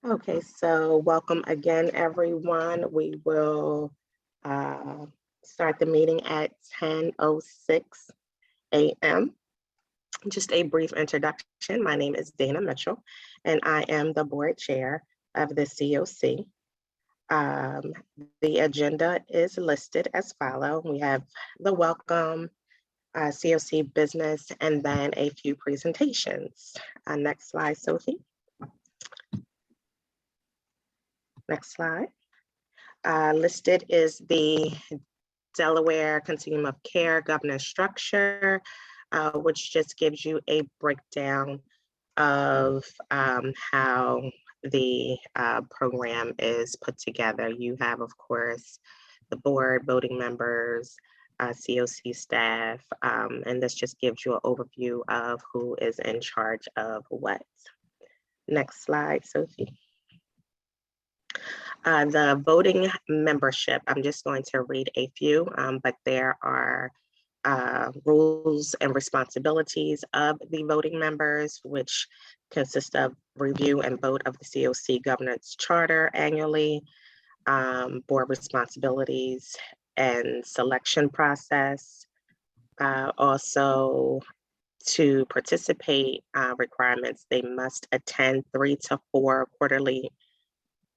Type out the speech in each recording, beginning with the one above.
Okay, so welcome again, everyone. We will start the meeting at 10:06 a.m. Just a brief introduction. My name is Dana Mitchell, and I am the board chair of the CoC. The agenda is listed as follows. We have the welcome, CoC business, and then a few presentations. Next slide, Sophie. Next slide. Listed is the Delaware Continuum of Care governance structure, which just gives you a breakdown of how the program is put together. You have, of course, the board, voting members, CoC staff, and this just gives you an overview of who is in charge of what. Next slide, Sophie. The voting membership, I'm just going to read a few, but there are rules and responsibilities of the voting members, which consist of review and vote of the CoC governance charter annually, board responsibilities and selection process. Also, to participate, requirements, they must attend 3 to 4 quarterly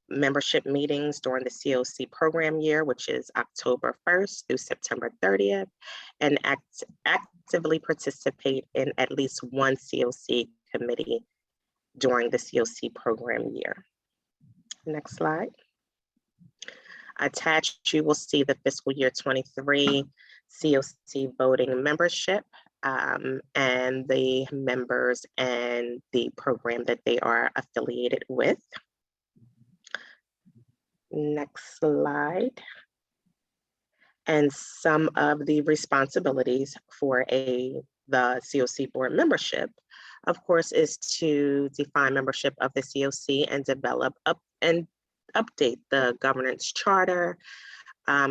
membership meetings during the CoC program year, which is October 1st through September 30th, and actively participate in at least one CoC committee during the CoC program year. Next slide. Attached, you will see the fiscal year 23 CoC voting membership and the members and the program that they are affiliated with. Next slide. And some of the responsibilities for the CoC board membership, of course, is to define membership of the CoC and develop and update the governance charter,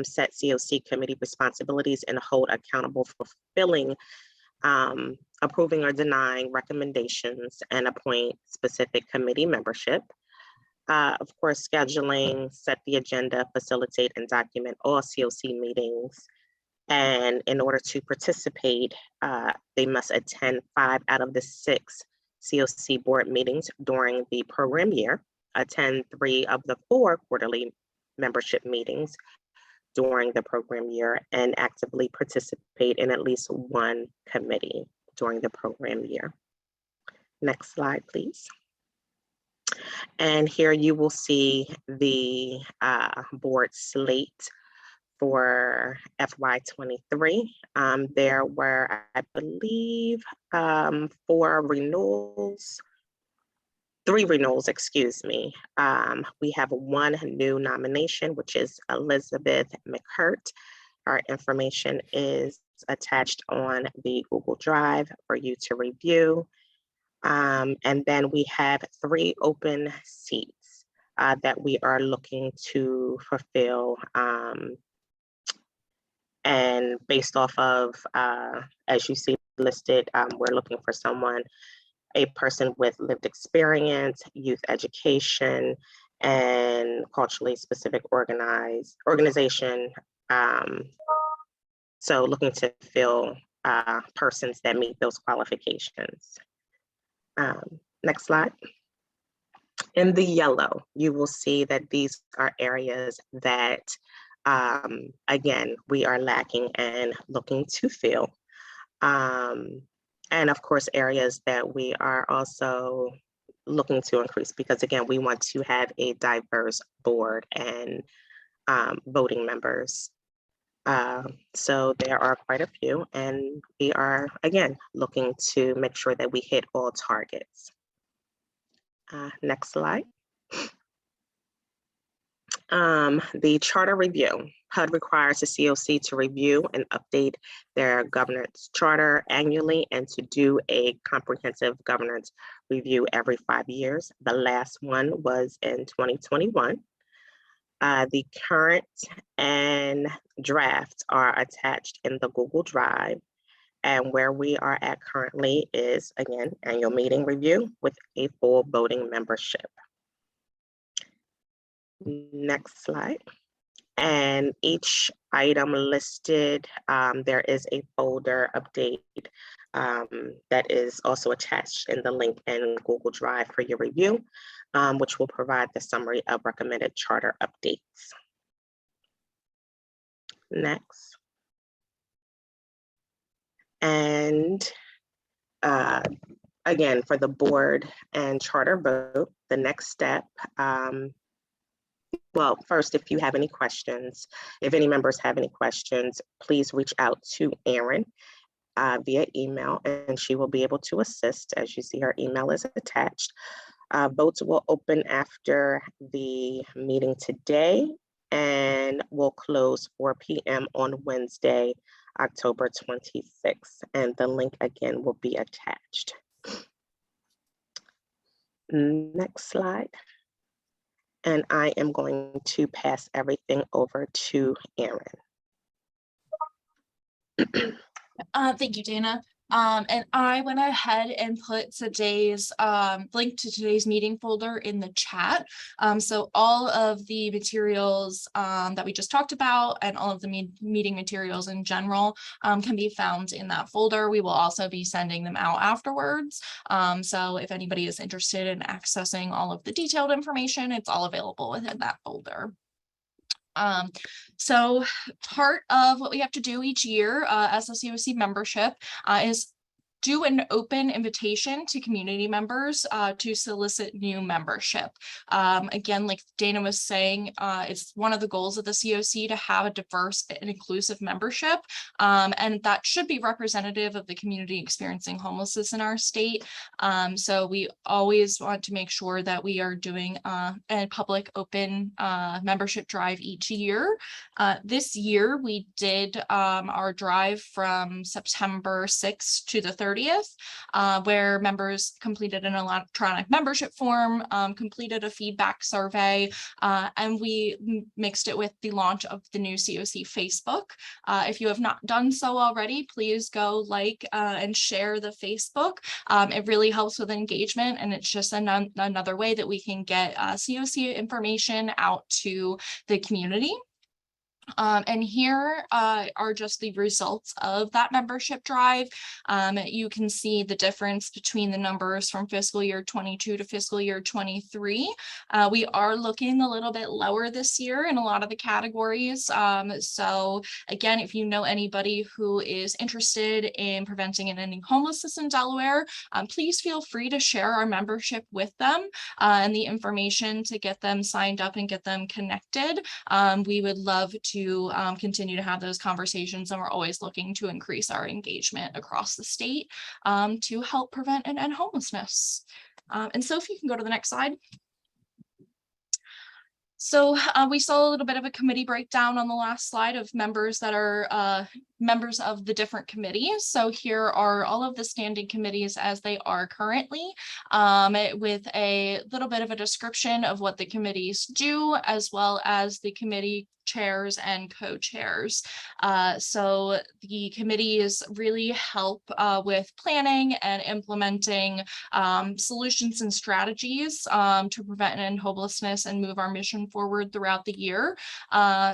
set CoC committee responsibilities, and hold accountable for fulfilling, approving or denying recommendations, and appoint specific committee membership. Of course, scheduling, set the agenda, facilitate and document all CoC meetings. And in order to participate, they must attend 5 out of the 6 CoC board meetings during the program year, attend 3 of the 4 quarterly membership meetings during the program year, and actively participate in at least one committee during the program year. Next slide, please. And here you will see the board slate for FY23. There were, I believe, 4 renewals, 3 renewals, excuse me. We have 1 new nomination, which is Elizabeth McHurt. Our information is attached on the Google Drive for you to review. And then we have 3 open seats that we are looking to fulfill. And based off of, as you see listed, we're looking for someone, a person with lived experience, youth education, and culturally specific organization. So looking to fill persons that meet those qualifications. Next slide. In the yellow, you will see that these are areas that, again, we are lacking and looking to fill. And of course, areas that we are also looking to increase, because again, we want to have a diverse board and voting members. So there are quite a few, and we are, again, looking to make sure that we hit all targets. Next slide. The charter review. HUD requires the CoC to review and update their governance charter annually and to do a comprehensive governance review every 5 years. The last one was in 2021. The current and draft are attached in the Google Drive. And where we are at currently is, again, annual meeting review with a full voting membership. Next slide. And each item listed, there is a folder update that is also attached in the link in Google Drive for your review, which will provide the summary of recommended charter updates. Next. And again, for the board and charter vote, the next step, well, first, if you have any questions, if any members have any questions, please reach out to Erin via email, and she will be able to assist. As you see, her email is attached. Votes will open after the meeting today and will close 4 p.m. on Wednesday, October 26th, and the link again will be attached. Next slide. And I am going to pass everything over to Erin. Thank you, Dana. And I went ahead and put today's link to today's meeting folder in the chat. So all of the materials that we just talked about and all of the meeting materials in general can be found in that folder. We will also be sending them out afterwards. So if anybody is interested in accessing all of the detailed information, it's all available within that folder. So part of what we have to do each year as a CoC membership is do an open invitation to community members to solicit new membership. Again, like Dana was saying, it's one of the goals of the CoC to have a diverse and inclusive membership, and that should be representative of the community experiencing homelessness in our state. So we always want to make sure that we are doing a public open membership drive each year. This year we did our drive from September 6th to the 30th, where members completed an electronic membership form, completed a feedback survey, and we mixed it with the launch of the new CoC Facebook. If you have not done so already, please go like and share the Facebook. It really helps with engagement, and it's just another way that we can get CoC information out to the community. And here are just the results of that membership drive. You can see the difference between the numbers from fiscal year 22 to fiscal year 23. We are looking a little bit lower this year in a lot of the categories. So again, if you know anybody who is interested in preventing and ending homelessness in Delaware, please feel free to share our membership with them and the information to get them signed up and get them connected. We would love to continue to have those conversations, and we're always looking to increase our engagement across the state to help prevent and end homelessness. And so if you can go to the next slide. So we saw a little bit of a committee breakdown on the last slide of members that are members of the different committees. So here are all of the standing committees as they are currently, with a little bit of a description of what the committees do, as well as the committee chairs and co-chairs. So the committees really help with planning and implementing solutions and strategies to prevent and end homelessness and move our mission forward throughout the year.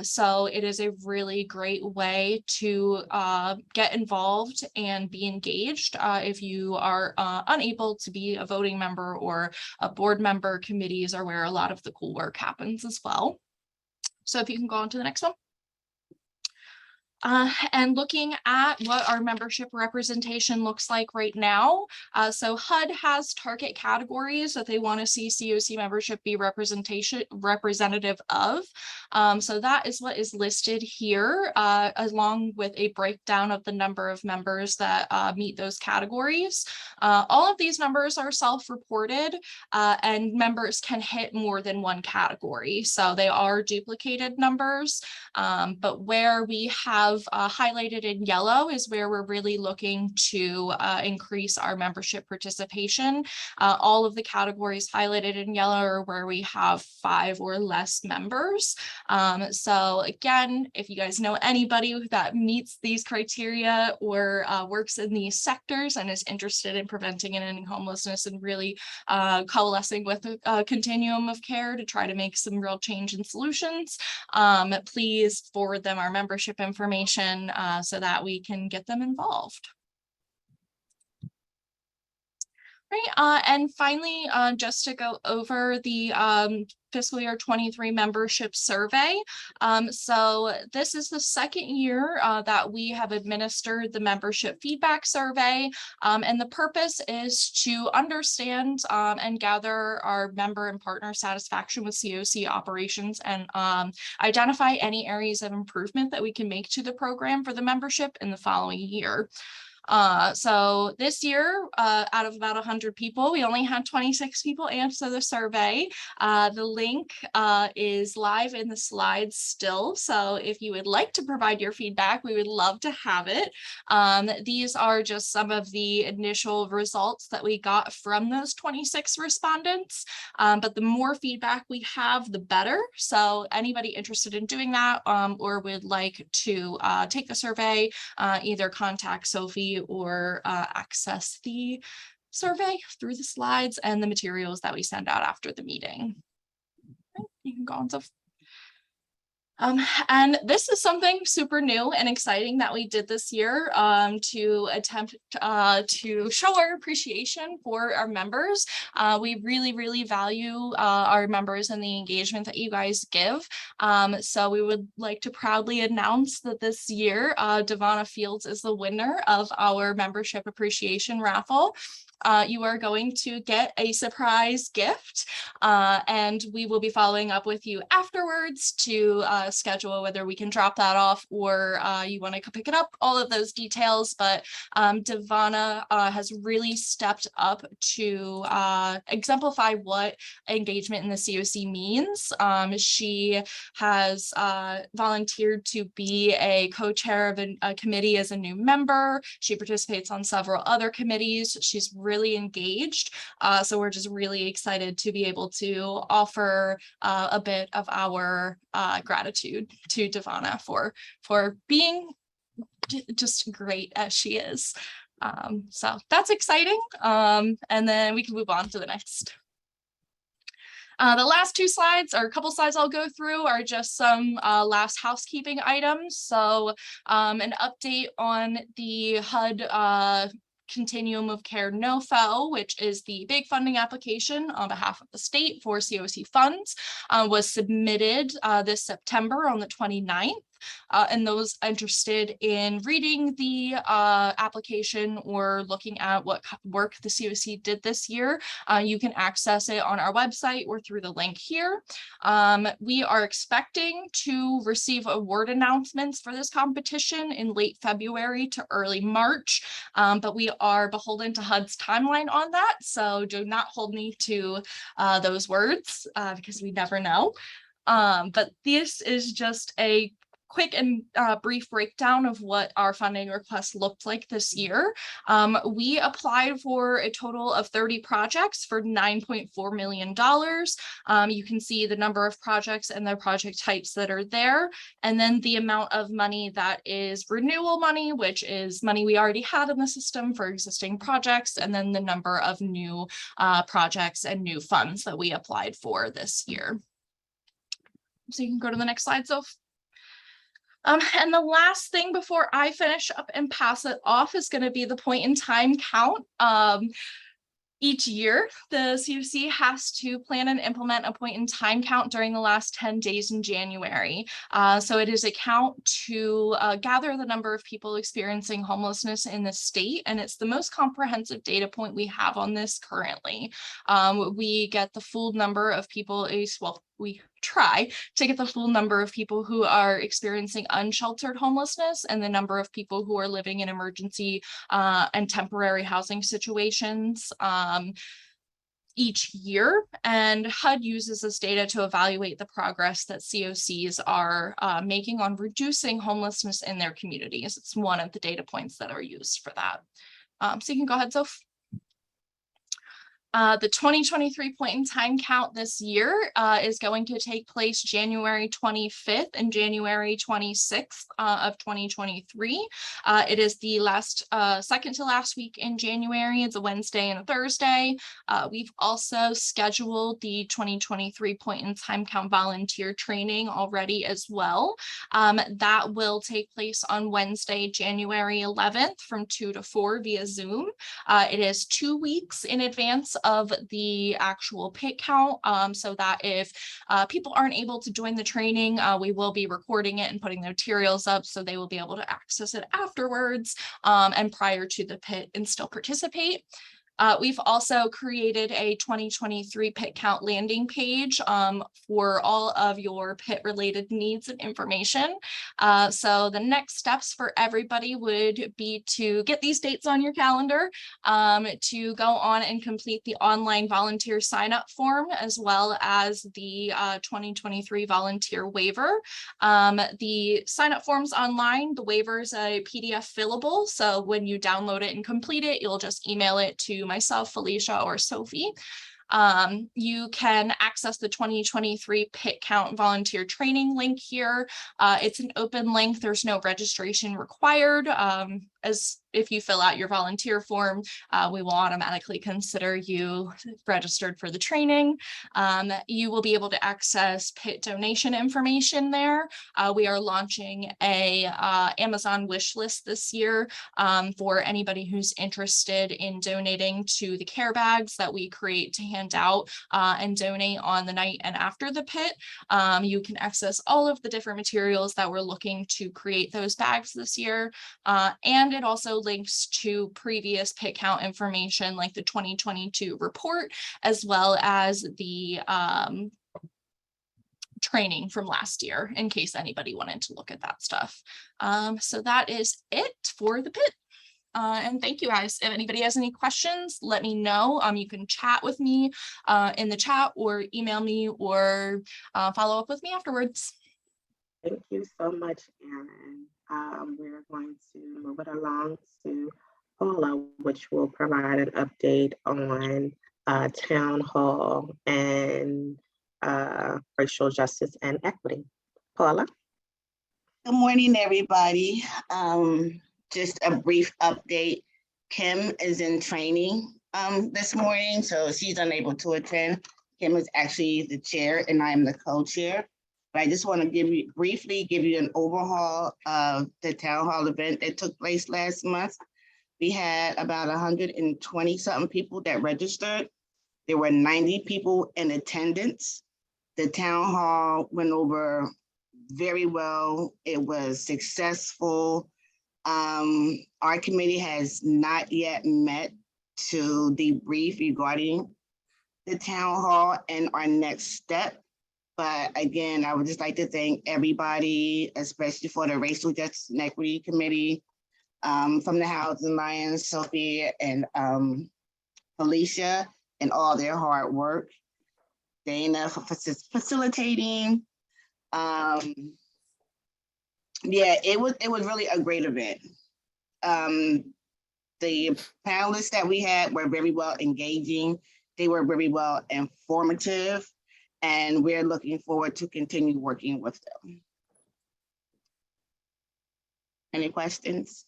So it is a really great way to get involved and be engaged if you are unable to be a voting member or a board member. Committees are where a lot of the cool work happens as well. So if you can go on to the next one. And looking at what our membership representation looks like right now. So HUD has target categories that they want to see CoC membership be representative of. So that is what is listed here, along with a breakdown of the number of members that meet those categories. All of these numbers are self-reported, and members can hit more than one category. So they are duplicated numbers, but where we have have highlighted in yellow is where we're really looking to increase our membership participation. All of the categories highlighted in yellow are where we have 5 or less members. So again, if you guys know anybody that meets these criteria or works in these sectors and is interested in preventing and ending homelessness and really coalescing with a continuum of care to try to make some real change and solutions, please forward them our membership information so that we can get them involved. Right, and finally, just to go over the fiscal year 23 membership survey. So this is the second year that we have administered the membership feedback survey, and the purpose is to understand and gather our member and partner satisfaction with CoC operations and identify any areas of improvement that we can make to the program for the membership in the following year. So this year, out of about 100 people, we only had 26 people answer the survey. The link is live in the slides still. So if you would like to provide your feedback, we would love to have it. These are just some of the initial results that we got from those 26 respondents. But the more feedback we have, the better. So anybody interested in doing that or would like to take the survey, either contact Sophie or access the survey through the slides and the materials that we send out after the meeting. Okay, you can go on, Sophie. And this is something super new and exciting that we did this year to attempt to show our appreciation for our members. We really value our members and the engagement that you guys give. So we would like to proudly announce that this year, Devonna Fields is the winner of our membership appreciation raffle. You are going to get a surprise gift, and we will be following up with you afterwards to schedule whether we can drop that off or you want to pick it up, all of those details. But Devonna has really stepped up to exemplify what engagement in the CoC means. She has volunteered to be a co-chair of a committee as a new member. She participates on several other committees. She's really engaged. So we're just really excited to be able to offer a bit of our gratitude to Devonna for being just great as she is. So that's exciting. And then we can move on to the next. The last two slides, or a couple slides I'll go through, are just some last housekeeping items. So an update on the HUD Continuum of Care NOFO, which is the big funding application on behalf of the state for CoC funds, was submitted this September on the 29th. And those interested in reading the application or looking at what work the CoC did this year, you can access it on our website or through the link here. We are expecting to receive award announcements for this competition in late February to early March, but we are beholden to HUD's timeline on that, so do not hold me to those words because we never know. But this is just a quick and brief breakdown of what our funding request looked like this year. We applied for a total of 30 projects for $9.4 million. You can see the number of projects and the project types that are there, and then the amount of money that is renewal money, which is money we already had in the system for existing projects, and then the number of new projects and new funds that we applied for this year. So you can go to the next slide, Soph. And the last thing before I finish up and pass it off is going to be the point in time count. Each year, the CoC has to plan and implement a point in time count during the last 10 days in January. So it is a count to gather the number of people experiencing homelessness in the state, and it's the most comprehensive data point we have on this currently. We get the full number of people, well, we try to get the full number of people who are experiencing unsheltered homelessness and the number of people who are living in emergency and temporary housing situations. each year, and HUD uses this data to evaluate the progress that CoCs are making on reducing homelessness in their communities. It's one of the data points that are used for that. So you can go ahead, Soph. The 2023 point in time count this year is going to take place January 25th and January 26th of 2023. It is the second to last week in January. It's a Wednesday and a Thursday. We've also scheduled the 2023 point in time count volunteer training already as well. That will take place on Wednesday, January 11th from 2 to 4 via Zoom. It is 2 weeks in advance of the actual pit count, so that if people aren't able to join the training, we will be recording it and putting the materials up so they will be able to access it afterwards and prior to the pit and still participate. We've also created a 2023 pit count landing page for all of your pit related needs and information. So the next steps for everybody would be to get these dates on your calendar, to go on and complete the online volunteer sign up form, as well as the 2023 volunteer waiver. The sign up form's online, the waiver is a PDF fillable. So when you download it and complete it, you'll just email it to myself, Felicia, or Sophie. You can access the 2023 pit count volunteer training link here. It's an open link. There's no registration required. As if you fill out your volunteer form, we will automatically consider you registered for the training. You will be able to access pit donation information there. We are launching a Amazon wish list this year for anybody who's interested in donating to the care bags that we create to hand out and donate on the night and after the pit. You can access all of the different materials that we're looking to create those bags this year. And it also links to previous pit count information like the 2022 report, as well as the training from last year in case anybody wanted to look at that stuff. So that is it for the pit. And thank you guys. If anybody has any questions, let me know. You can chat with me in the chat or email me or follow up with me afterwards. Thank you so much, Erin. We're going to move it along to Paula, which will provide an update on town hall and racial justice and equity. Paula. Good morning, everybody. Just a brief update. Kim is in training this morning, so she's unable to attend. Kim is actually the chair and I am the co-chair. But I just want to briefly give you an overhaul of the town hall event that took place last month. We had about 120 something people that registered. There were 90 people in attendance. The town hall went over very well. It was successful. Our committee has not yet met to debrief regarding the town hall and our next step. But again, I would just like to thank everybody, especially for the Racial Justice and Equity Committee, from the Housing Alliance, Sophie and Felicia, and all their hard work. Dana for facilitating. Yeah, it was really a great event. The panelists that we had were very well engaging. They were very well informative. And we're looking forward to continue working with them. Any questions?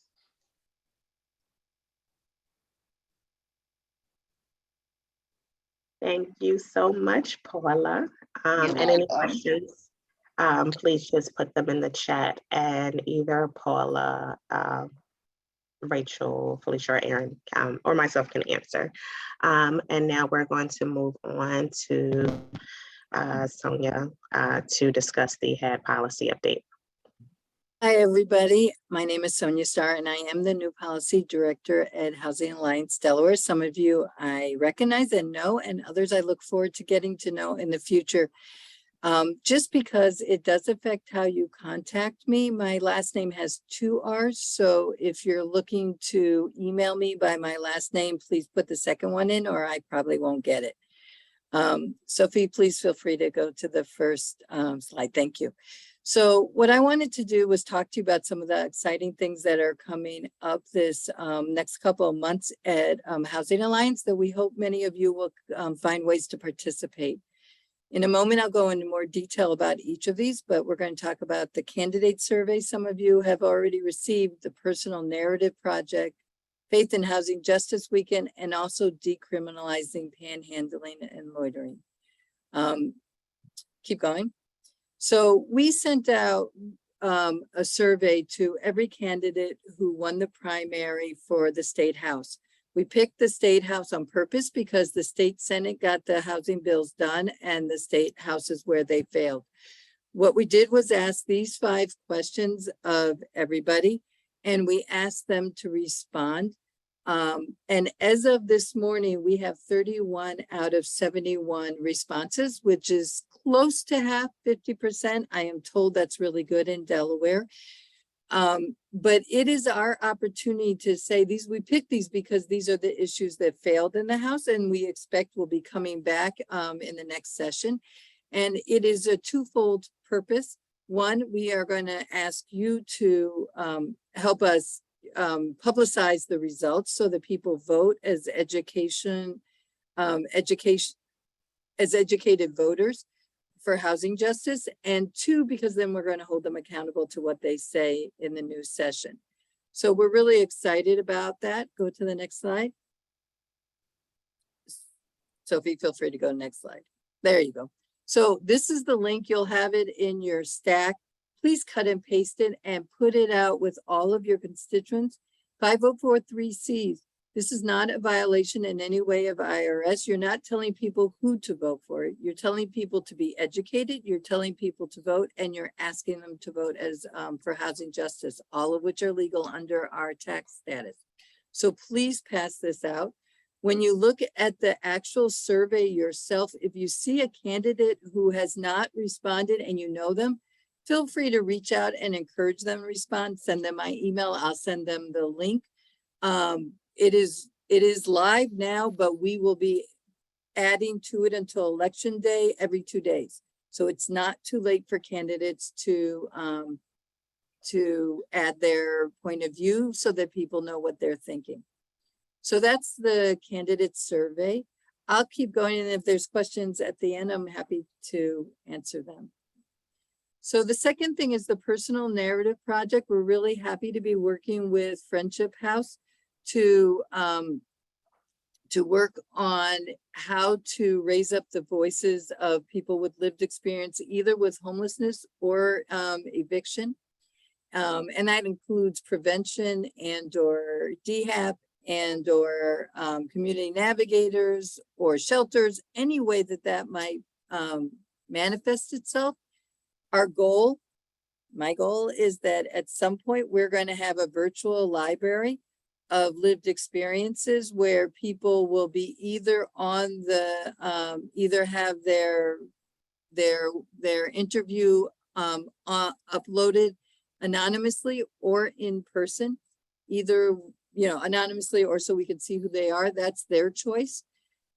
Thank you so much, Paula. And any questions, please just put them in the chat and either Paula, Rachel, Felicia, or Erin, or myself can answer. And now we're going to move on to Sonia to discuss the HAD policy update. Hi, everybody. My name is Sonia Starr, and I am the new policy director at Housing Alliance Delaware. Some of you I recognize and know, and others I look forward to getting to know in the future. Just because it does affect how you contact me. My last name has 2 R's. So if you're looking to email me by my last name, please put the second one in or I probably won't get it. Sophie, please feel free to go to the first slide. Thank you. So what I wanted to do was talk to you about some of the exciting things that are coming up this next couple of months at Housing Alliance that we hope many of you will find ways to participate. In a moment, I'll go into more detail about each of these, but we're going to talk about the candidate survey some of you have already received, the personal narrative project, Faith in Housing Justice Weekend, and also decriminalizing panhandling and loitering. Keep going. So we sent out a survey to every candidate who won the primary for the State House. We picked the State House on purpose because the State Senate got the housing bills done and the State House is where they failed. What we did was ask these 5 questions of everybody, and we asked them to respond. And as of this morning, we have 31 out of 71 responses, which is close to half, 50%. I am told that's really good in Delaware. But it is our opportunity to say we picked these because these are the issues that failed in the House and we expect will be coming back in the next session. And it is a twofold purpose. One, we are going to ask you to help us publicize the results so that people vote as educated voters for housing justice, and 2, because then we're going to hold them accountable to what they say in the new session. So we're really excited about that. Go to the next slide. Sophie, feel free to go next slide. There you go. So this is the link. You'll have it in your stack. Please cut and paste it and put it out with all of your constituents. 5043Cs. This is not a violation in any way of IRS. You're not telling people who to vote for. You're telling people to be educated. You're telling people to vote, and you're asking them to vote as for housing justice, all of which are legal under our tax status. So please pass this out. When you look at the actual survey yourself, if you see a candidate who has not responded and you know them, feel free to reach out and encourage them to respond. Send them my email. I'll send them the link. It is live now, but we will be adding to it until election day every 2 days. So it's not too late for candidates to add their point of view so that people know what they're thinking. So that's the candidate survey. I'll keep going, and if there's questions at the end, I'm happy to answer them. So the second thing is the personal narrative project. We're really happy to be working with Friendship House to work on how to raise up the voices of people with lived experience, either with homelessness or eviction. And that includes prevention and or DHAP and or community navigators or shelters, any way that that might manifest itself. Our goal, my goal, is that at some point we're going to have a virtual library of lived experiences where people will be either on the either have their interview uploaded anonymously or in person, either anonymously or so we can see who they are. That's their choice.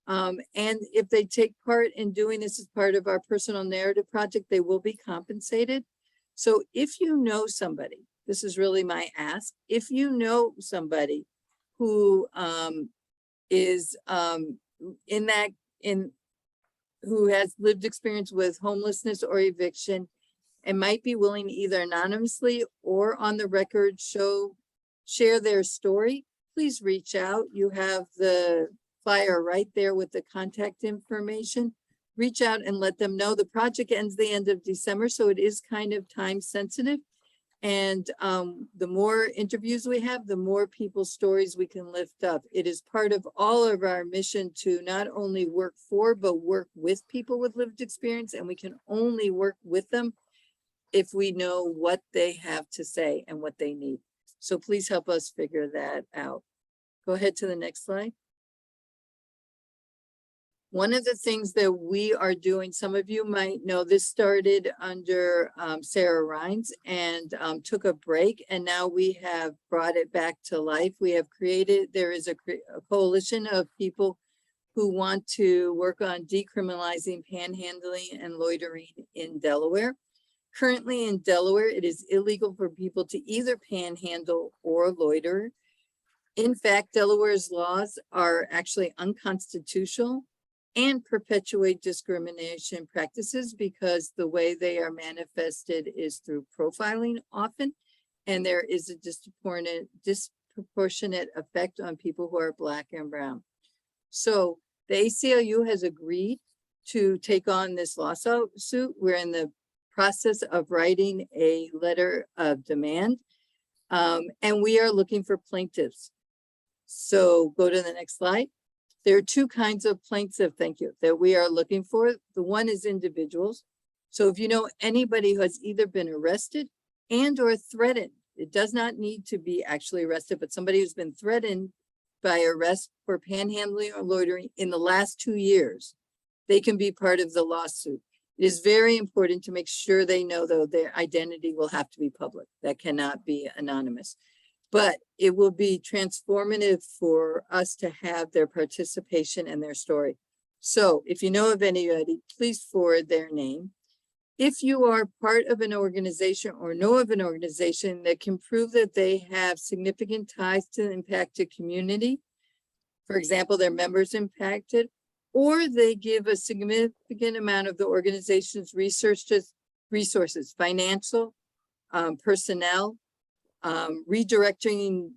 And if they take part in doing this as part of our personal narrative project, they will be compensated. So if you know somebody, this is really my ask, if you know somebody who is who has lived experience with homelessness or eviction and might be willing to either anonymously or on the record share their story, please reach out. You have the flyer right there with the contact information. Reach out and let them know. The project ends the end of December, so it is kind of time sensitive. And the more interviews we have, the more people's stories we can lift up. It is part of all of our mission to not only work for, but work with people with lived experience. And we can only work with them if we know what they have to say and what they need. So please help us figure that out. Go ahead to the next slide. One of the things that we are doing, some of you might know, this started under Sarah Rines and took a break, and now we have brought it back to life. We have created, there is a coalition of people who want to work on decriminalizing panhandling and loitering in Delaware. Currently in Delaware, it is illegal for people to either panhandle or loiter. In fact, Delaware's laws are actually unconstitutional and perpetuate discrimination practices because the way they are manifested is through profiling often, and there is a disproportionate effect on people who are Black and brown. So the ACLU has agreed to take on this lawsuit. We're in the process of writing a letter of demand, and we are looking for plaintiffs. So go to the next slide. There are two kinds of plaintiff, thank you, that we are looking for. The one is individuals. So if you know anybody who has either been arrested and or threatened, it does not need to be actually arrested, but somebody who's been threatened by arrest for panhandling or loitering in the last 2 years, they can be part of the lawsuit. It is very important to make sure they know, though, their identity will have to be public. That cannot be anonymous. But it will be transformative for us to have their participation and their story. So if you know of anybody, please forward their name. If you are part of an organization or know of an organization that can prove that they have significant ties to the impacted community, for example, their members impacted, or they give a significant amount of the organization's resources, financial, personnel, redirecting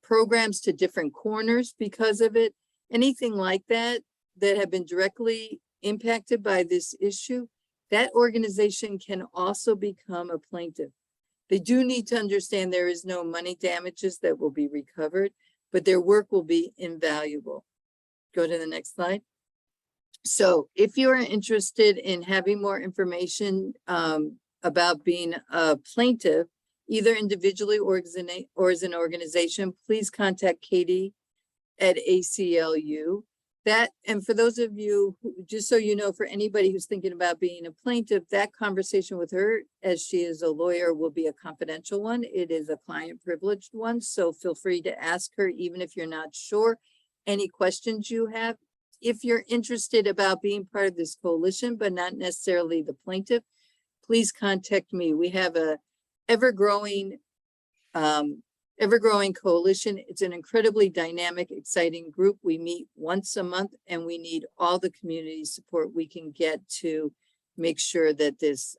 programs to different corners because of it, anything like that, that have been directly impacted by this issue, that organization can also become a plaintiff. They do need to understand there is no money damages that will be recovered, but their work will be invaluable. Go to the next slide. So if you are interested in having more information about being a plaintiff, either individually or as an organization, please contact Katie at ACLU. That, and for those of you, who, just so you know, for anybody who's thinking about being a plaintiff, that conversation with her, as she is a lawyer, will be a confidential one. It is a client privileged one, so feel free to ask her, even if you're not sure, any questions you have. If you're interested about being part of this coalition, but not necessarily the plaintiff, please contact me. We have a ever-growing coalition. It's an incredibly dynamic, exciting group. We meet once a month and we need all the community support we can get to make sure that this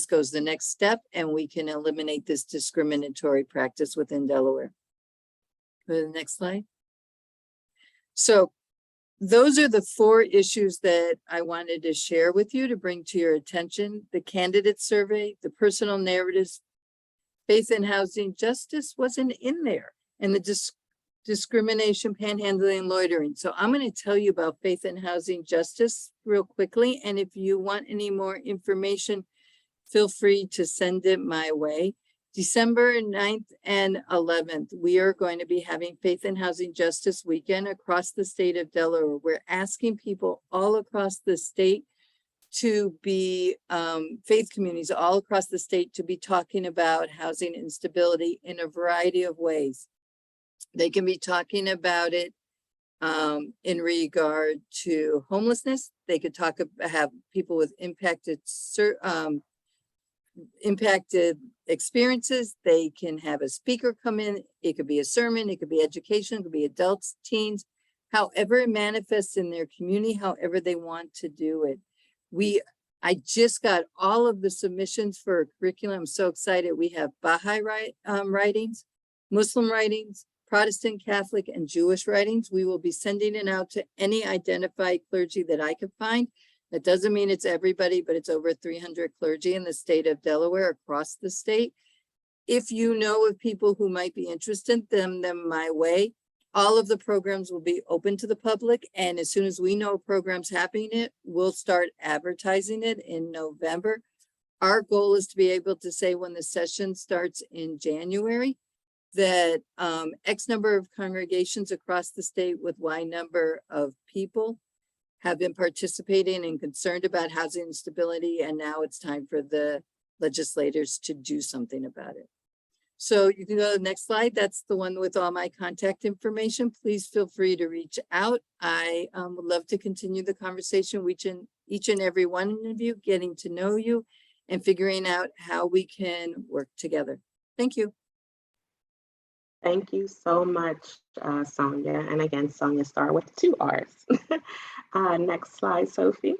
goes the next step and we can eliminate this discriminatory practice within Delaware. Go to the next slide. So those are the 4 issues that I wanted to share with you to bring to your attention. The candidate survey, the personal narratives, faith in housing justice wasn't in there, and the discrimination, panhandling, and loitering. So I'm going to tell you about faith in housing justice real quickly. And if you want any more information, feel free to send it my way. December 9th and 11th, we are going to be having Faith in Housing Justice Weekend across the state of Delaware. We're asking people all across the state to be, faith communities all across the state to be talking about housing instability in a variety of ways. They can be talking about it in regard to homelessness. They could have people with impacted experiences. They can have a speaker come in. It could be a sermon, it could be education, it could be adults, teens, however it manifests in their community, however they want to do it. I just got all of the submissions for a curriculum. I'm so excited. We have Baha'i writings, Muslim writings, Protestant, Catholic, and Jewish writings. We will be sending it out to any identified clergy that I could find. That doesn't mean it's everybody, but it's over 300 clergy in the state of Delaware, across the state. If you know of people who might be interested, send them my way. All of the programs will be open to the public. And as soon as we know a program's happening, we'll start advertising it in November. Our goal is to be able to say when the session starts in January, that X number of congregations across the state with Y number of people have been participating and concerned about housing instability, and now it's time for the legislators to do something about it. So you can go to the next slide. That's the one with all my contact information. Please feel free to reach out. I would love to continue the conversation with each and every one of you, getting to know you and figuring out how we can work together. Thank you. Thank you so much, Sonia. And again, Sonia Star with 2 R's. Next slide, Sophie.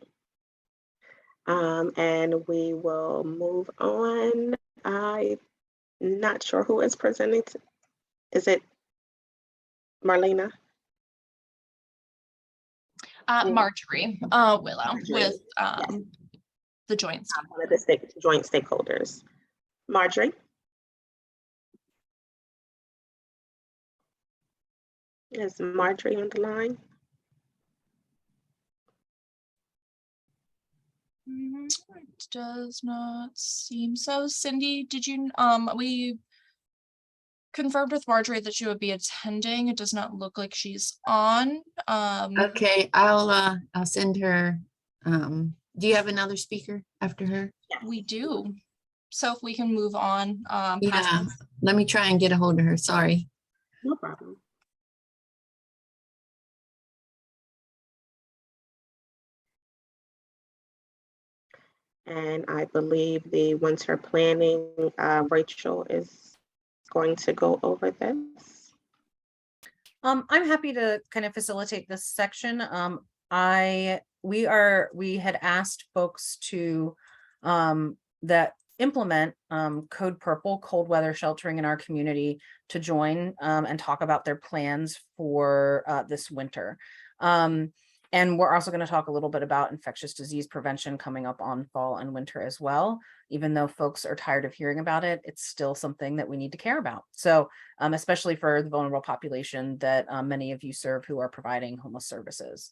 And we will move on. I'm not sure who is presenting. Is it Marlena? Marjorie Willow Marjorie, with yes. the joint. One of the joint stakeholders. Marjorie? Is Marjorie on the line? It does not seem so. Cindy, did you, we confirmed with Marjorie that she would be attending. It does not look like she's on. Okay, I'll send her. Do you have another speaker after her? We do. So if we can move on. Yeah, let me try and get a hold of her. Sorry. No problem. And I believe the winter planning, Rachel is going to go over this. I'm happy to kind of facilitate this section. We had asked folks to that implement Code Purple, cold weather sheltering in our community, to join and talk about their plans for this winter. And we're also going to talk a little bit about infectious disease prevention coming up on fall and winter as well. Even though folks are tired of hearing about it, it's still something that we need to care about. So especially for the vulnerable population that many of you serve who are providing homeless services.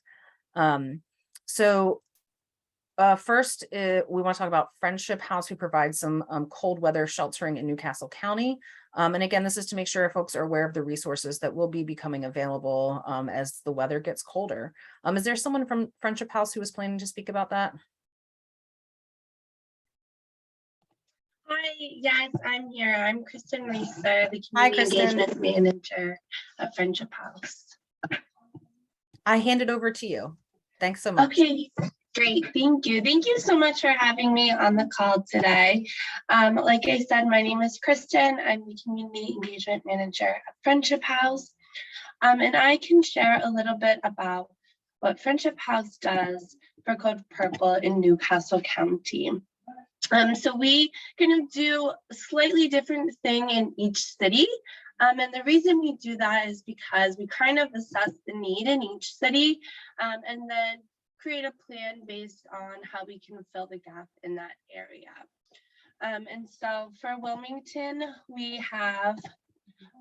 First, we want to talk about Friendship House, who provides some cold weather sheltering in Newcastle County. And again, this is to make sure folks are aware of the resources that will be becoming available as the weather gets colder. Is there someone from Friendship House who is planning to speak about that? Hi, yes, I'm here. I'm Kristen Reeser, the Hi, Community Kristen. Engagement Manager at Friendship House. I hand it over to you. Thanks so much. Okay, great. Thank you. Thank you so much for having me on the call today. Like I said, my name is Kristen. I'm the Community Engagement Manager at Friendship House. And I can share a little bit about what Friendship House does for Code Purple in Newcastle County. So we kind of do a slightly different thing in each city. And the reason we do that is because we kind of assess the need in each city and then create a plan based on how we can fill the gap in that area. And so for Wilmington, we have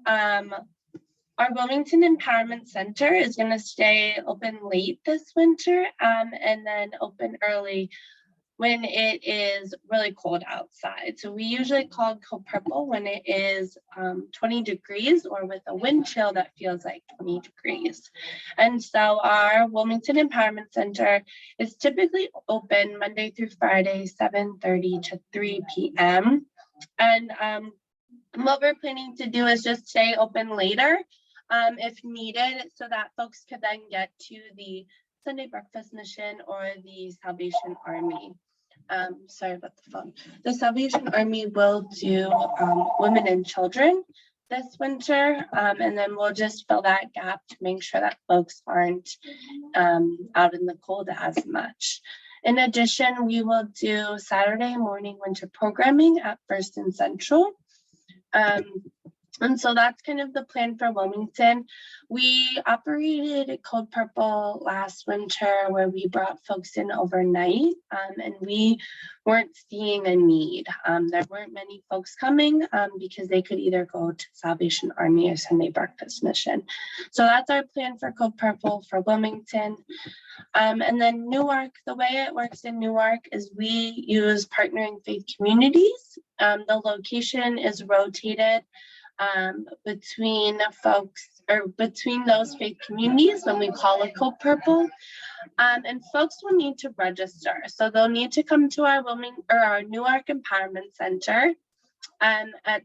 our Wilmington Empowerment Center is going to stay open late this winter and then open early when it is really cold outside. So we usually call Code Purple when it is 20 degrees or with a wind chill that feels like 20 degrees. And so our Wilmington Empowerment Center is typically open Monday through Friday, 7:30 to 3 p.m. And what we're planning to do is just stay open later if needed, so that folks could then get to the Sunday breakfast mission or the Salvation Army. Sorry about the phone. The Salvation Army will do women and children this winter, and then we'll just fill that gap to make sure that folks aren't out in the cold as much. In addition, we will do Saturday morning winter programming at First and Central. And so that's kind of the plan for Wilmington. We operated Code Purple last winter where we brought folks in overnight and we weren't seeing a need. There weren't many folks coming because they could either go to Salvation Army or Sunday Breakfast Mission. So that's our plan for Code Purple for Wilmington. And then Newark, the way it works in Newark is we use partnering faith communities. The location is rotated between folks or between those faith communities when we call it Code Purple. And folks will need to register. So they'll need to come to our Newark Empowerment Center at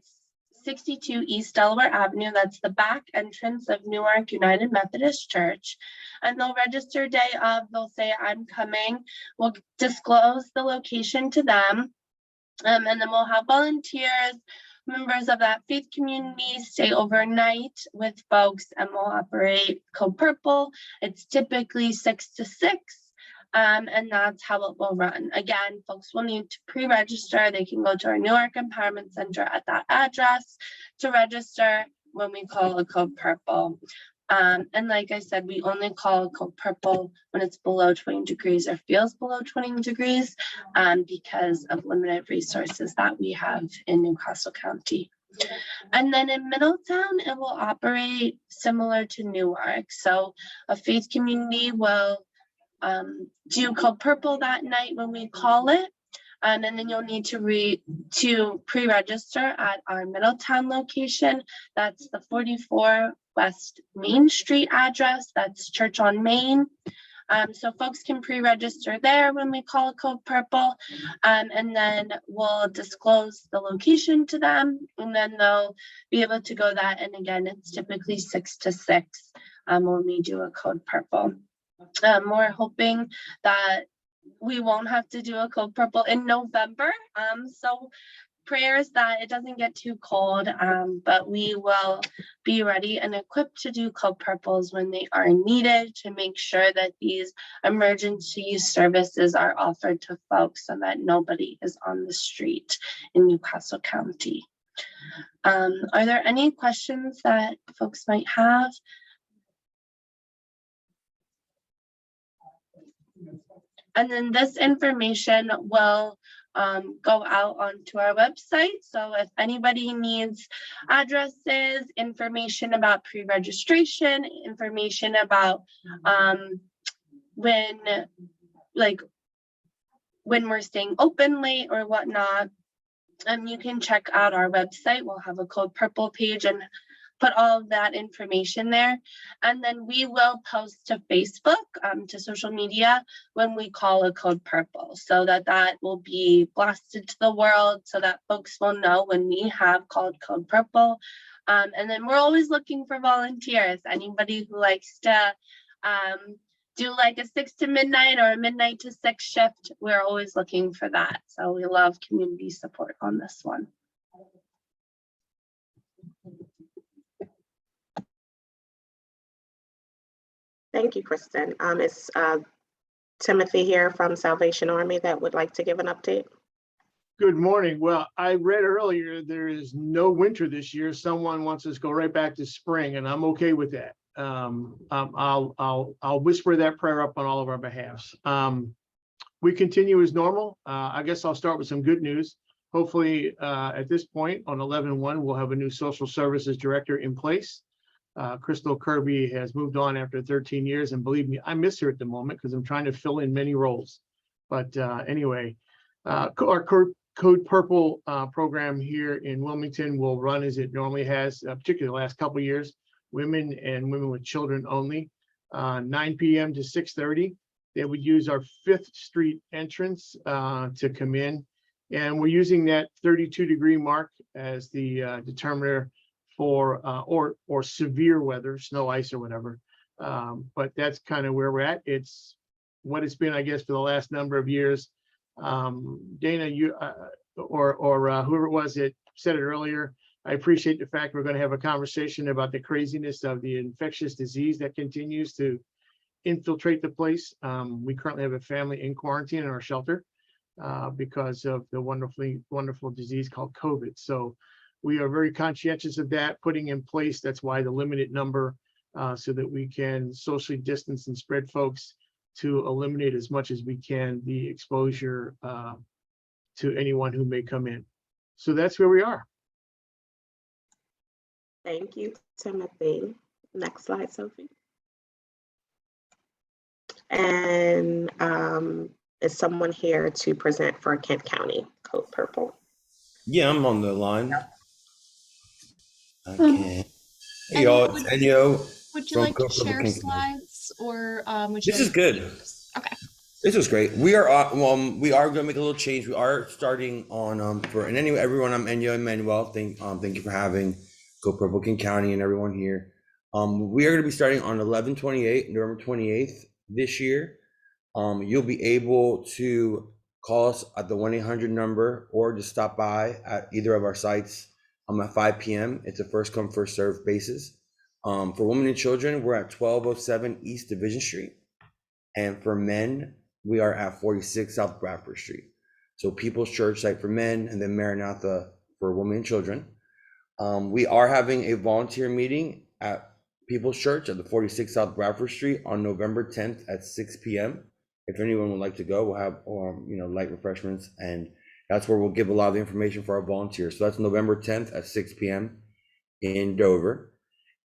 62 East Delaware Avenue. That's the back entrance of Newark United Methodist Church. And they'll register day of, they'll say, I'm coming. We'll disclose the location to them. And then we'll have volunteers, members of that faith community stay overnight with folks, and we'll operate Code Purple. It's typically 6 to 6. And that's how it will run. Again, folks will need to pre-register. They can go to our Newark Empowerment Center at that address to register when we call a Code Purple. And like I said, we only call a Code Purple when it's below 20 degrees or feels below 20 degrees because of limited resources that we have in Newcastle County. And then in Middletown, it will operate similar to Newark. So a faith community will do Code Purple that night when we call it. And then you'll need to pre-register at our Middletown location. That's the 44 West Main Street address. That's Church on Main. So folks can pre-register there when we call Code Purple. And then we'll disclose the location to them. And then they'll be able to go that. And again, it's typically 6 to 6 when we do a Code Purple. We're hoping that we won't have to do a Code Purple in November. So prayers that it doesn't get too cold, but we will be ready and equipped to do Code Purples when they are needed to make sure that these emergency services are offered to folks so that nobody is on the street in Newcastle County. Are there any questions that folks might have? And then this information will go out onto our website. So if anybody needs addresses, information about pre-registration, information about when we're staying open late or whatnot, you can check out our website. We'll have a Code Purple page and put all of that information there. And then we will post to Facebook, to social media when we call a Code Purple, so that will be blasted to the world so that folks will know when we have called Code Purple. And then we're always looking for volunteers. Anybody who likes to do like a 6 to midnight or a midnight to 6 shift, we're always looking for that. So we love community support on this one. Thank you, Kristen. It's Timothy here from Salvation Army that would like to give an update. Good morning. Well, I read earlier there is no winter this year. Someone wants us to go right back to spring, and I'm okay with that. I'll whisper that prayer up on all of our behalves. We continue as normal. I guess I'll start with some good news. Hopefully, at this point on 11/1, we'll have a new social services director in place. Crystal Kirby has moved on after 13 years, and believe me, I miss her at the moment because I'm trying to fill in many roles. But anyway, our Code Purple program here in Wilmington will run as it normally has, particularly the last couple of years, women and women with children only, 9 p.m. to 6:30. They would use our 5th Street entrance to come in. And we're using that 32-degree mark as the determiner for or severe weather, snow, ice, or whatever. But that's kind of where we're at. It's what it's been, I guess, for the last number of years. Dana, you or whoever it was that said it earlier, I appreciate the fact we're going to have a conversation about the craziness of the infectious disease that continues to infiltrate the place. We currently have a family in quarantine in our shelter because of the wonderful disease called COVID. So we are very conscientious of that, putting in place. That's why the limited number, so that we can socially distance and spread folks to eliminate as much as we can the exposure to anyone who may come in. So that's where we are. Thank you, Timothy. Next slide, Sophie. And is someone here to present for Kent County Code Purple? Yeah, I'm on the line. Okay. Hey y'all, it's Elio. Would you from like to Code Purple share Kent County. slides or would you? This is good. Okay. This was great. We are gonna make a little change. We are starting on and anyway, everyone, I'm Enyo Emmanuel. Thank you for having Go Purple King County and everyone here. We are gonna be starting on 11/28, November 28th this year. You'll be able to call us at the 1-800 number or just stop by at either of our sites at 5 p.m. It's a first come, first served basis. For women and children, we're at 1207 East Division Street. And for men, we are at 46 South Bradford Street. So People's Church site for men and then Maranatha for women and children. We are having a volunteer meeting at People's Church at the 46 South Bradford Street on November 10th at 6 p.m. If anyone would like to go, we'll have light refreshments, and that's where we'll give a lot of the information for our volunteers. So that's November 10th at 6 p.m. in Dover.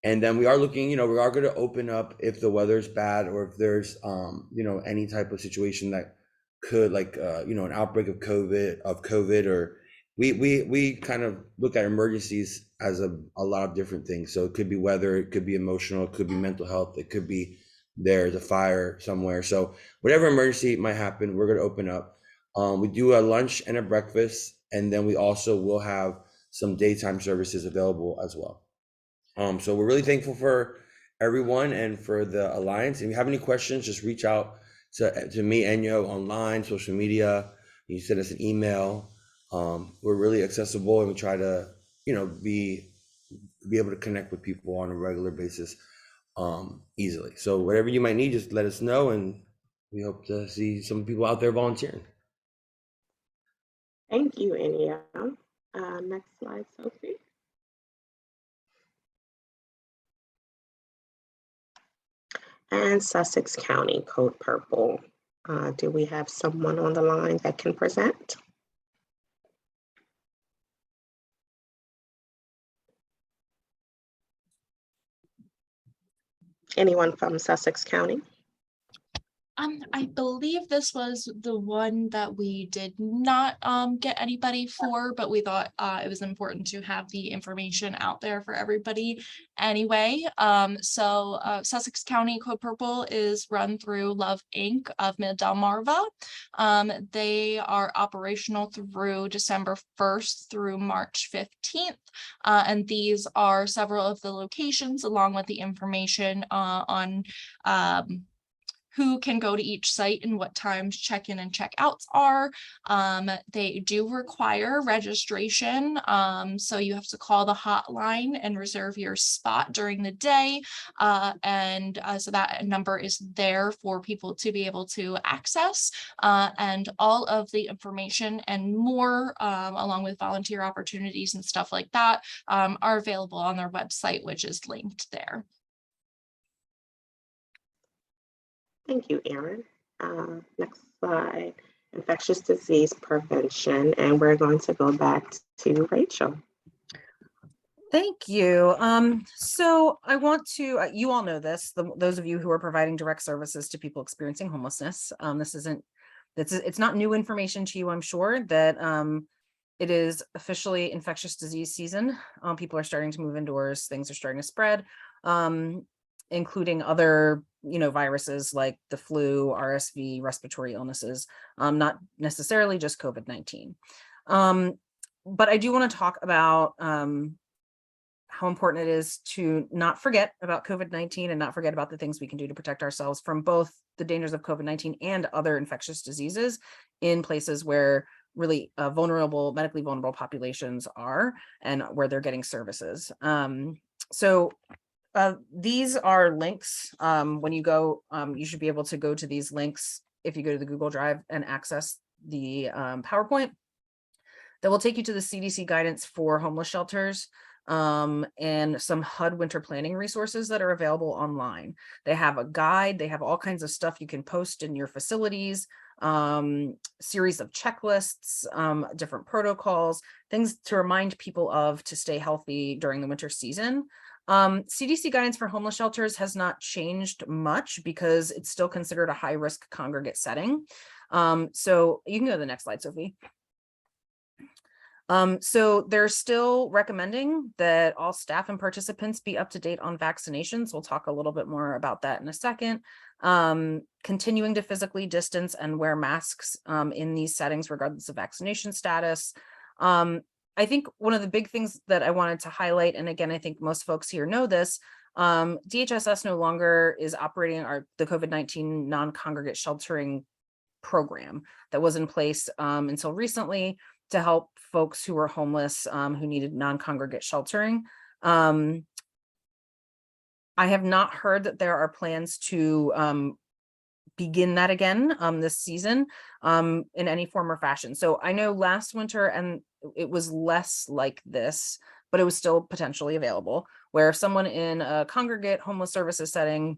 And then we are looking, we are going to open up if the weather's bad or if there's any type of situation that could an outbreak of COVID, or we kind of look at emergencies as a lot of different things. So it could be weather, it could be emotional, it could be mental health, it could be there's a fire somewhere. So whatever emergency might happen, we're going to open up. We do a lunch and a breakfast, and then we also will have some daytime services available as well. So we're really thankful for everyone and for the Alliance. If you have any questions, just reach out to me, Enyo, online, social media. You send us an email. We're really accessible, and we try to, be able to connect with people on a regular basis easily. So whatever you might need, just let us know, and we hope to see some people out there volunteering. Thank you, Enyo. Next slide, Sophie. And Sussex County Code Purple. Do we have someone on the line that can present? Anyone from Sussex County? I believe this was the one that we did not get anybody for, but we thought it was important to have the information out there for everybody anyway. So Sussex County Code Purple is run through Love Inc. of Mid Delmarva. They are operational through December 1st through March 15th. And these are several of the locations along with the information on who can go to each site and what times check-in and check-outs are. They do require registration. So you have to call the hotline and reserve your spot during the day. So that number is there for people to be able to access. And all of the information and more, along with volunteer opportunities and stuff like that, are available on their website, which is linked there. Thank you, Erin. Next slide, infectious disease prevention, and we're going to go back to Rachel. Thank you. So I want to, you all know this, those of you who are providing direct services to people experiencing homelessness. It's not new information to you, I'm sure, that it is officially infectious disease season. People are starting to move indoors, things are starting to spread, including other viruses like the flu, RSV, respiratory illnesses, not necessarily just COVID-19. But I do want to talk about how important it is to not forget about COVID-19 and not forget about the things we can do to protect ourselves from both the dangers of COVID-19 and other infectious diseases in places where really medically vulnerable populations are and where they're getting services. These are links. When you go, you should be able to go to these links if you go to the Google Drive and access the PowerPoint that will take you to the CDC guidance for homeless shelters and some HUD winter planning resources that are available online. They have a guide, they have all kinds of stuff you can post in your facilities, series of checklists, different protocols, things to remind people of to stay healthy during the winter season. CDC guidance for homeless shelters has not changed much because it's still considered a high-risk congregate setting. So you can go to the next slide, Sophie. So they're still recommending that all staff and participants be up to date on vaccinations. We'll talk a little bit more about that in a second. Continuing to physically distance and wear masks in these settings, regardless of vaccination status. I think one of the big things that I wanted to highlight, and again, I think most folks here know this, DHSS no longer is operating the COVID-19 non-congregate sheltering program that was in place until recently to help folks who were homeless, who needed non-congregate sheltering. I have not heard that there are plans to begin that again this season in any form or fashion. So I know last winter, and it was less like this, but it was still potentially available, where if someone in a congregate homeless services setting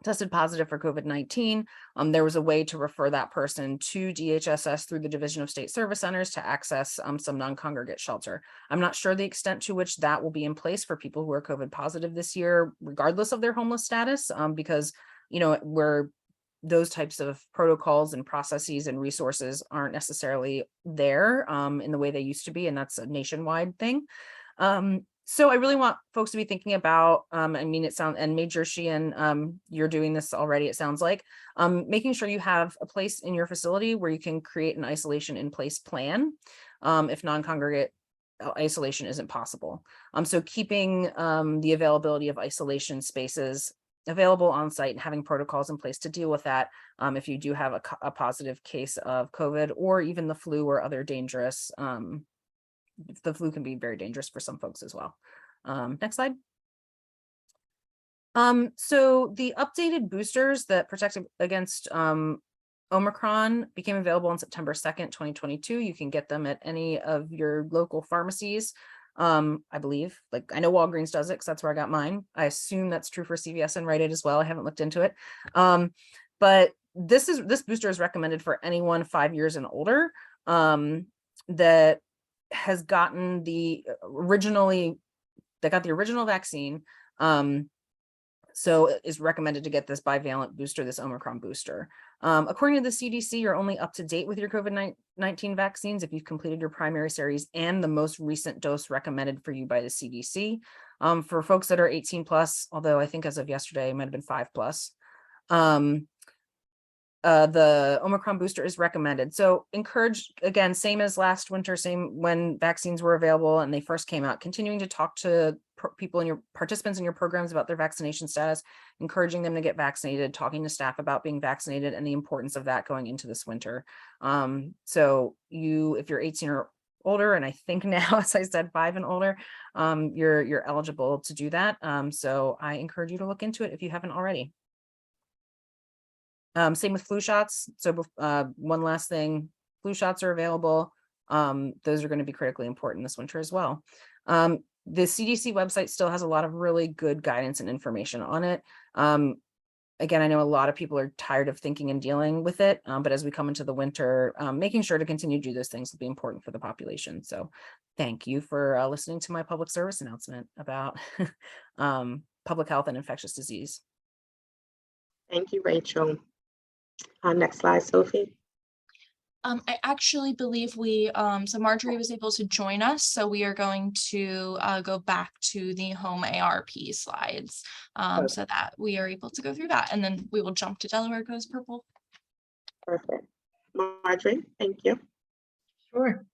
tested positive for COVID-19, there was a way to refer that person to DHSS through the Division of State Service Centers to access some non-congregate shelter. I'm not sure the extent to which that will be in place for people who are COVID positive this year, regardless of their homeless status, because, you know, where those types of protocols and processes and resources aren't necessarily there in the way they used to be, and that's a nationwide thing. So I really want folks to be thinking about, I mean, it sounds, and Major Sheehan, you're doing this already, it sounds like, making sure you have a place in your facility where you can create an isolation in place plan if non-congregate isolation isn't possible. So keeping the availability of isolation spaces available on site and having protocols in place to deal with that if you do have a positive case of COVID or even the flu or other dangerous, the flu can be very dangerous for some folks as well. Next slide. So the updated boosters that protect against Omicron became available on September 2nd, 2022. You can get them at any of your local pharmacies. I believe, like, I know Walgreens does it because that's where I got mine. I assume that's true for CVS and Rite Aid as well. I haven't looked into it. But this booster is recommended for anyone 5 years and older that has gotten the original vaccine. So is recommended to get this bivalent booster, this Omicron booster. According to the CDC, you're only up to date with your COVID-19 vaccines if you've completed your primary series and the most recent dose recommended for you by the CDC. For folks that are 18 plus, although I think as of yesterday, it might have been 5 plus, the Omicron booster is recommended. So encourage, again, same as last winter, same when vaccines were available and they first came out, continuing to talk to people in your participants in your programs about their vaccination status, encouraging them to get vaccinated, talking to staff about being vaccinated and the importance of that going into this winter. So if you're 18 or older, and I think now, as I said, 5 and older, you're eligible to do that. So I encourage you to look into it if you haven't already. Same with flu shots. So one last thing, flu shots are available. Those are going to be critically important this winter as well. The CDC website still has a lot of really good guidance and information on it. Again, I know a lot of people are tired of thinking and dealing with it, but as we come into the winter, making sure to continue to do those things will be important for the population. So thank you for listening to my public service announcement about public health and infectious disease. Thank you, Rachel. Next slide, Sophie. I actually believe so Marjorie was able to join us, so we are going to go back to the home ARP slides so that we are able to go through that, and then we will jump to Delaware Goes Purple. Perfect. Marjorie, thank you. Sure.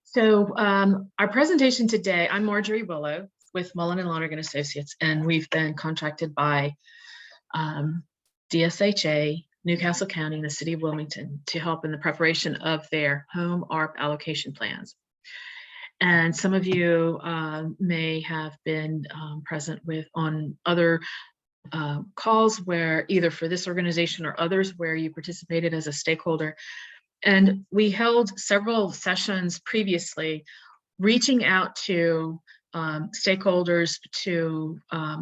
So our presentation today, I'm Marjorie Willow with Mullen and Lonergan Associates, and we've been contracted by DSHA, Newcastle County, and the City of Wilmington to help in the preparation of their home ARP allocation plans. And some of you may have been present on other calls where either for this organization or others where you participated as a stakeholder. And we held several sessions previously reaching out to stakeholders to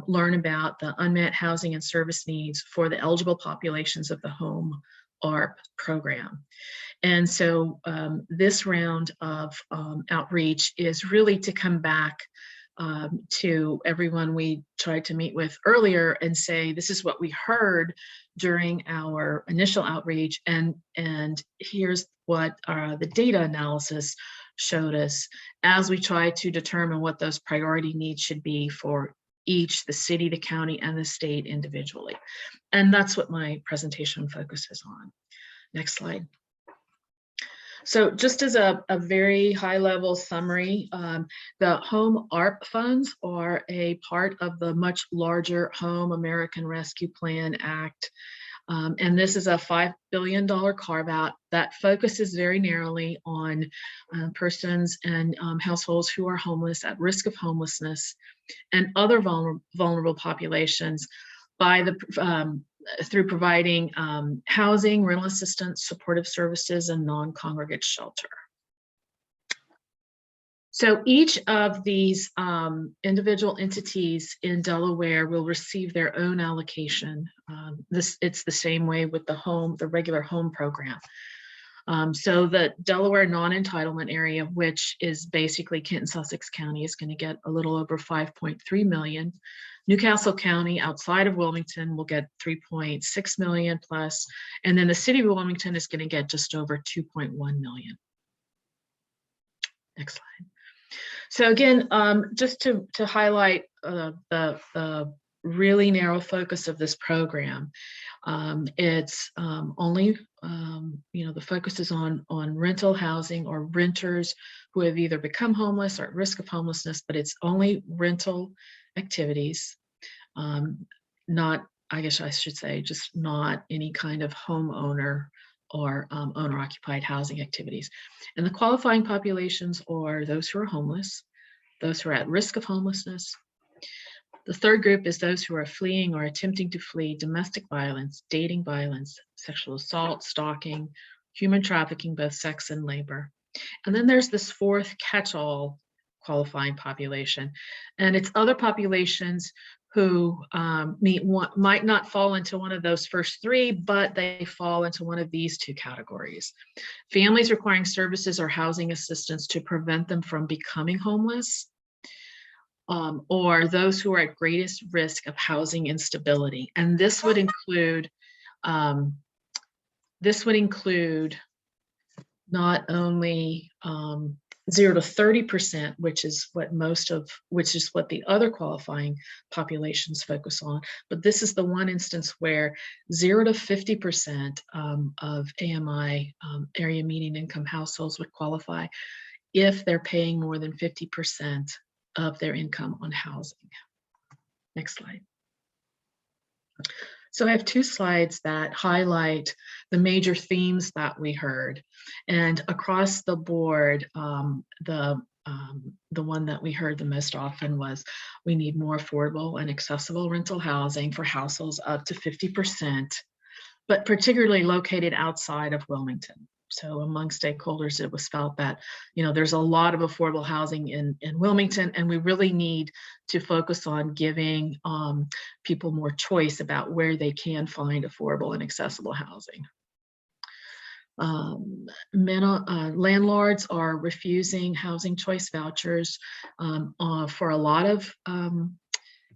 learn about the unmet housing and service needs for the eligible populations of the home ARP program. And so this round of outreach is really to come back to everyone we tried to meet with earlier and say, this is what we heard during our initial outreach, and here's what the data analysis showed us as we try to determine what those priority needs should be for each, the city, the county, and the state individually. And that's what my presentation focuses on. Next slide. So just as a very high level summary, the Home ARP funds are a part of the much larger Home American Rescue Plan Act. And this is a $5 billion carve out that focuses very narrowly on persons and households who are homeless, at risk of homelessness, and other vulnerable populations by the through providing housing, rental assistance, supportive services, and non-congregate shelter. So each of these individual entities in Delaware will receive their own allocation. It's the same way with the regular home program. So the Delaware non-entitlement area, which is basically Kent and Sussex County, is going to get a little over 5.3 million. Newcastle County outside of Wilmington will get 3.6 million plus, and then the city of Wilmington is going to get just over 2.1 million. Next slide. So again, just to highlight the really narrow focus of this program, it's only, the focus is on rental housing or renters who have either become homeless or at risk of homelessness, but it's only rental activities, not, I guess I should say, just not any kind of homeowner or owner-occupied housing activities. And the qualifying populations are those who are homeless, those who are at risk of homelessness. The third group is those who are fleeing or attempting to flee domestic violence, dating violence, sexual assault, stalking, human trafficking, both sex and labor. And then there's this fourth catch-all qualifying population. And it's other populations who might not fall into one of those first three, but they fall into one of these two categories. Families requiring services or housing assistance to prevent them from becoming homeless, or those who are at greatest risk of housing instability. And this would include not only 0 to 30%, which is what the other qualifying populations focus on, but this is the one instance where 0 to 50% of AMI, area median income households, would qualify if they're paying more than 50% of their income on housing. Next slide. So I have two slides that highlight the major themes that we heard. And across the board, the one that we heard the most often was we need more affordable and accessible rental housing for households up to 50%, but particularly located outside of Wilmington. So among stakeholders, it was felt that, there's a lot of affordable housing in Wilmington, and we really need to focus on giving people more choice about where they can find affordable and accessible housing. Landlords are refusing housing choice vouchers for a lot of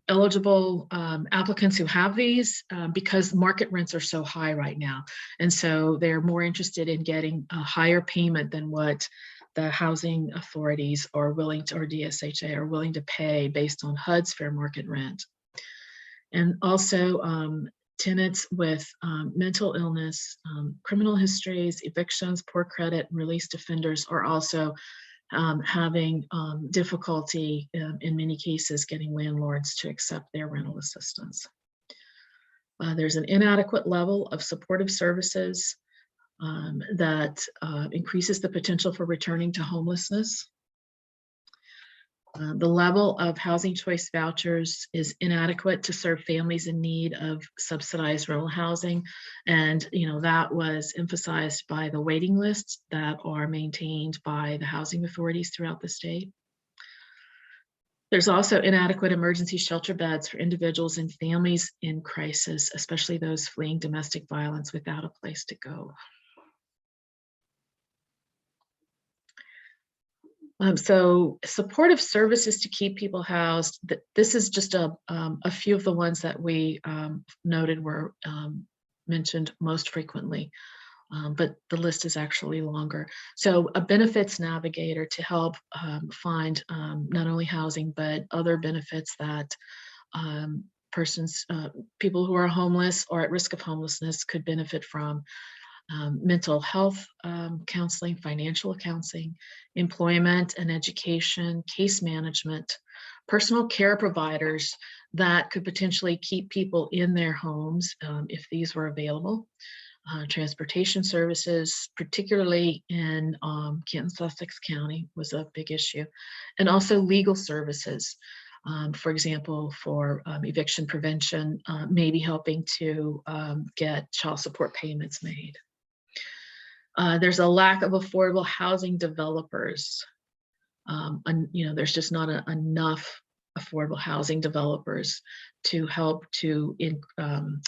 eligible applicants who have these because market rents are so high right now. And so they're more interested in getting a higher payment than what the housing authorities are willing to, or DSHA are willing to pay based on HUD's fair market rent. And also tenants with mental illness, criminal histories, evictions, poor credit, and released offenders are also having difficulty in many cases getting landlords to accept their rental assistance. There's an inadequate level of supportive services that increases the potential for returning to homelessness. The level of housing choice vouchers is inadequate to serve families in need of subsidized rental housing. And, that was emphasized by the waiting lists that are maintained by the housing authorities throughout the state. There's also inadequate emergency shelter beds for individuals and families in crisis, especially those fleeing domestic violence without a place to go. So supportive services to keep people housed, this is just a few of the ones that we noted were mentioned most frequently. but the list is actually longer. So a benefits navigator to help find not only housing, but other benefits that people who are homeless or at risk of homelessness could benefit from. Mental health counseling, financial counseling, employment and education, case management, personal care providers that could potentially keep people in their homes if these were available. Transportation services, particularly in Kent, Sussex County, was a big issue, and also legal services. For example, for eviction prevention, maybe helping to get child support payments made. There's a lack of affordable housing developers. And, there's just not enough affordable housing developers to help to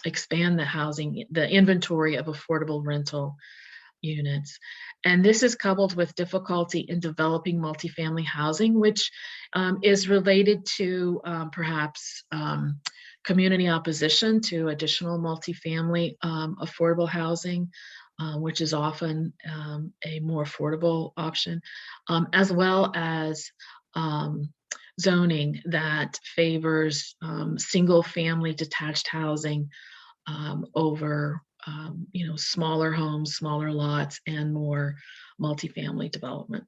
expand the inventory of affordable rental units. And this is coupled with difficulty in developing multifamily housing, which is related to perhaps community opposition to additional multifamily affordable housing, which is often a more affordable option, as well as zoning that favors single family detached housing over smaller homes, smaller lots, and more multifamily development.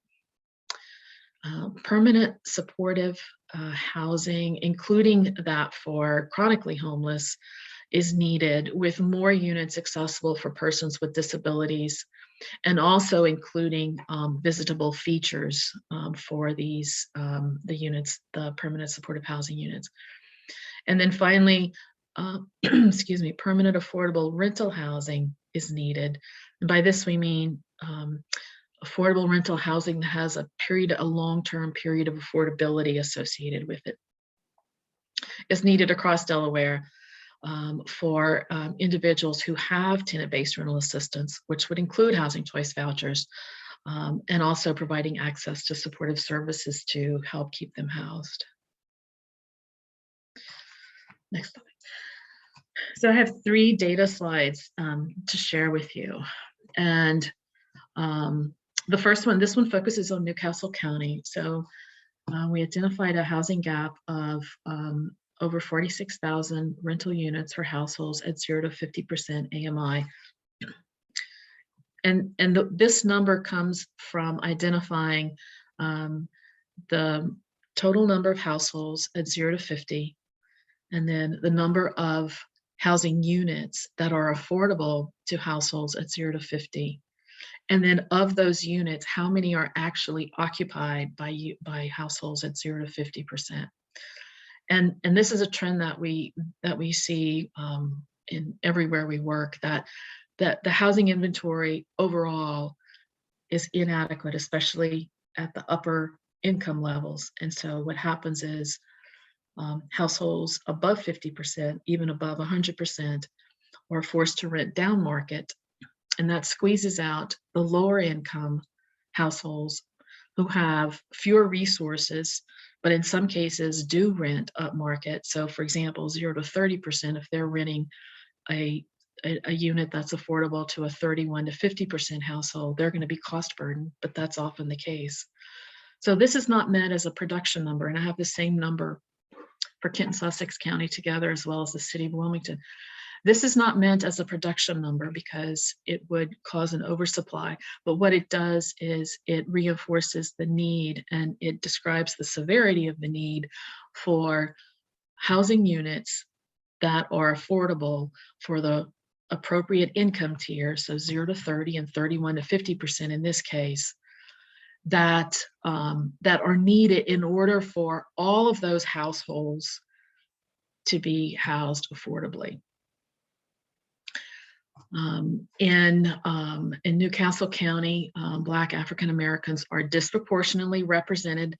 Permanent supportive housing, including that for chronically homeless, is needed, with more units accessible for persons with disabilities, and also including visitable features for these, the units, the permanent supportive housing units. And then finally, excuse me, permanent affordable rental housing is needed. And by this we mean affordable rental housing that has a long-term period of affordability associated with it. It's needed across Delaware for individuals who have tenant-based rental assistance, which would include housing choice vouchers, and also providing access to supportive services to help keep them housed. Next slide. So I have 3 data slides to share with you. And the first one, this one focuses on Newcastle County. So we identified a housing gap of over 46,000 rental units for households at 0 to 50% AMI. And this number comes from identifying the total number of households at 0 to 50, and then the number of housing units that are affordable to households at 0 to 50. And then of those units, how many are actually occupied by households at 0 to 50%. And this is a trend that we see in everywhere we work, that the housing inventory overall is inadequate, especially at the upper income levels. And so what happens is households above 50%, even above 100%, are forced to rent down market. And that squeezes out the lower income households who have fewer resources, but in some cases do rent up market. So for example, 0 to 30%, if they're renting a unit that's affordable to a 31 to 50% household, they're going to be cost burdened, but that's often the case. So this is not meant as a production number, and I have the same number for Kent and Sussex County together, as well as the city of Wilmington. This is not meant as a production number because it would cause an oversupply, but what it does is it reinforces the need, and it describes the severity of the need for housing units that are affordable for the appropriate income tier, so 0 to 30 and 31 to 50% in this case, that are needed in order for all of those households to be housed affordably. In Newcastle County, Black African Americans are disproportionately represented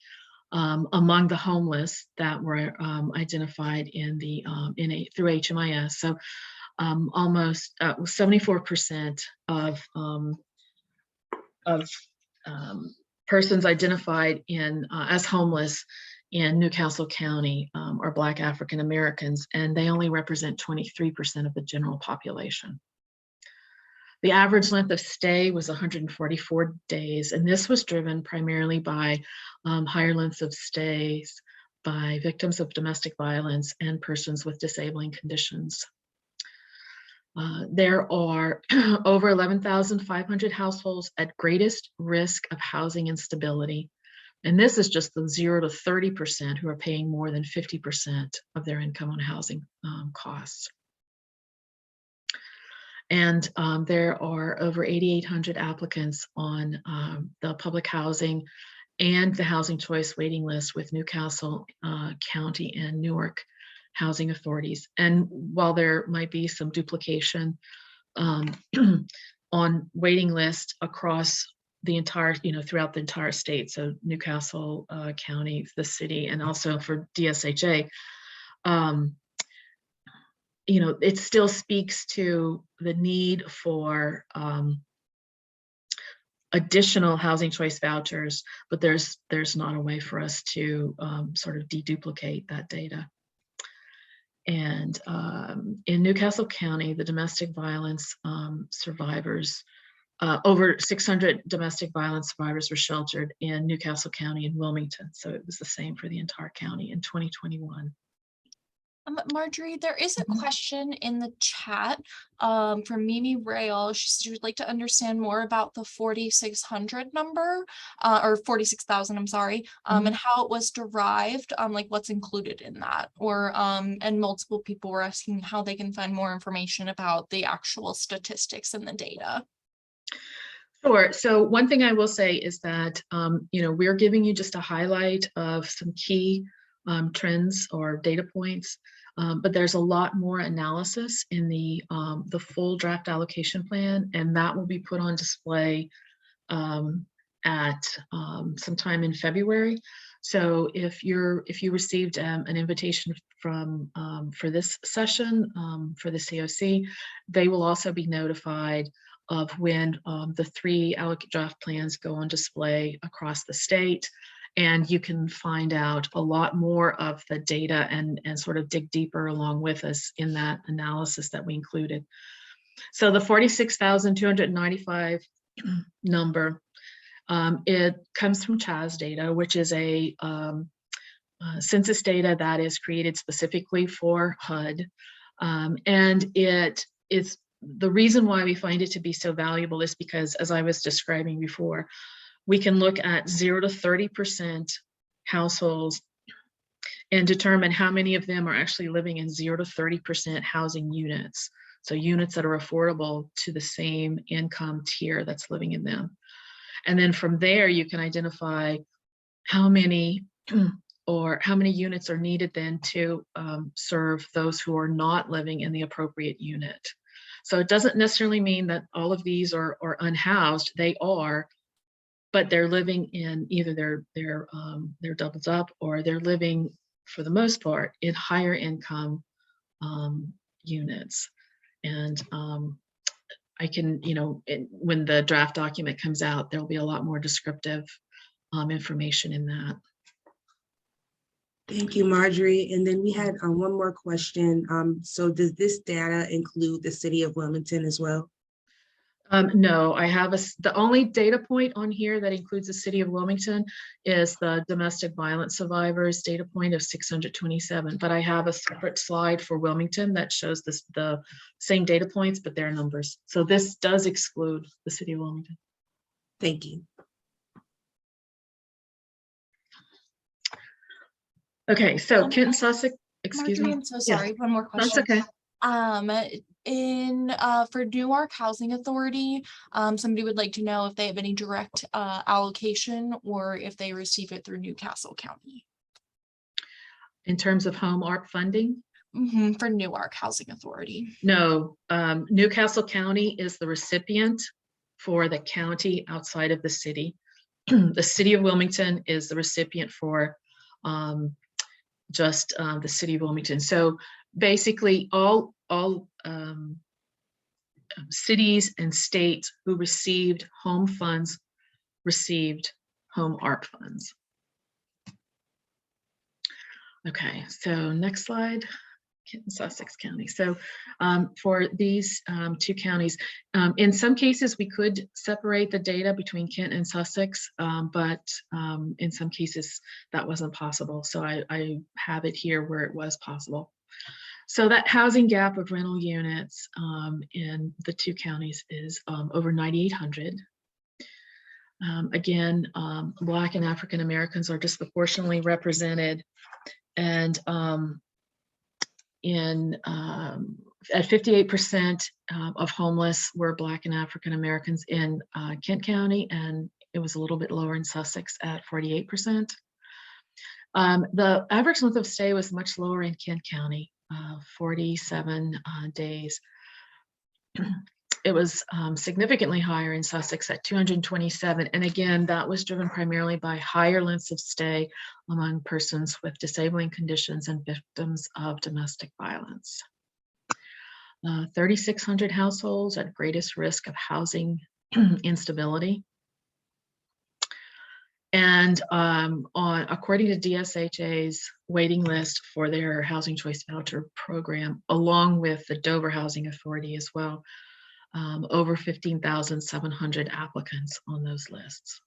among the homeless that were identified through HMIS. So almost 74% of persons identified as homeless in Newcastle County are Black African Americans, and they only represent 23% of the general population. The average length of stay was 144 days, and this was driven primarily by higher lengths of stays by victims of domestic violence and persons with disabling conditions. There are over 11,500 households at greatest risk of housing instability. And this is just the 0 to 30% who are paying more than 50% of their income on housing costs. And there are over 8,800 applicants on the public housing and the housing choice waiting list with Newcastle County and Newark housing authorities. And while there might be some duplication on waiting list across the entire, throughout the entire state, so Newcastle County, the city, and also for DSHA, it still speaks to the need for additional housing choice vouchers, but there's not a way for us to sort of deduplicate that data. And in Newcastle County, the domestic violence survivors, over 600 domestic violence survivors were sheltered in Newcastle County and Wilmington. So it was the same for the entire county in 2021. Marjorie, there is a question in the chat from Mimi Rail. She said she would like to understand more about the 4,600 number, or 46,000, I'm sorry, and how it was derived, like what's included in that, or and multiple people were asking how they can find more information about the actual statistics and the data. Sure. So one thing I will say is that, we're giving you just a highlight of some key trends or data points, but there's a lot more analysis in the full draft allocation plan, and that will be put on display at sometime in February. So if you received an invitation from for this session for the CoC, they will also be notified of when the 3 draft plans go on display across the state. And you can find out a lot more of the data and sort of dig deeper along with us in that analysis that we included. So the 46,295 number, it comes from CHAS data, which is a census data that is created specifically for HUD. And it is, the reason why we find it to be so valuable is because, as I was describing before, we can look at 0 to 30% households and determine how many of them are actually living in 0 to 30% housing units. So units that are affordable to the same income tier that's living in them. And then from there, you can identify how many or how many units are needed then to serve those who are not living in the appropriate unit. So it doesn't necessarily mean that all of these are unhoused. They are, but they're living in either they're doubled up, or they're living for the most part in higher income units. And I can, when the draft document comes out, there'll be a lot more descriptive information in that. Thank you, Marjorie. And then we had one more question. So does this data include the city of Wilmington as well? No, I have the only data point on here that includes the city of Wilmington is the domestic violence survivors data point of 627, but I have a separate slide for Wilmington that shows the same data points, but their numbers. So this does exclude the city of Wilmington. Thank you. Okay, so Kent Sussex, excuse Marjorie, me. I'm so sorry. Yes. One more question. That's okay. For Newark Housing Authority, somebody would like to know if they have any direct allocation or if they receive it through Newcastle County. In terms of home ARP funding? For Newark Housing Authority. No, Newcastle County is the recipient for the county outside of the city. The city of Wilmington is the recipient for just the city of Wilmington. So basically all cities and states who received home funds received home ARP funds. Okay, so next slide. Kent and Sussex County. So for these two counties, in some cases, we could separate the data between Kent and Sussex, but in some cases that wasn't possible. So I have it here where it was possible. So that housing gap of rental units in the two counties is over 9,800. Again, Black and African Americans are disproportionately represented, and at 58% of homeless were Black and African Americans in Kent County, and it was a little bit lower in Sussex at 48%. The average length of stay was much lower in Kent County, 47 days. It was significantly higher in Sussex at 227. And again, that was driven primarily by higher lengths of stay among persons with disabling conditions and victims of domestic violence. 3,600 households at greatest risk of housing instability. And according to DSHA's waiting list for their Housing Choice Voucher program, along with the Dover Housing Authority as well, over 15,700 applicants on those lists.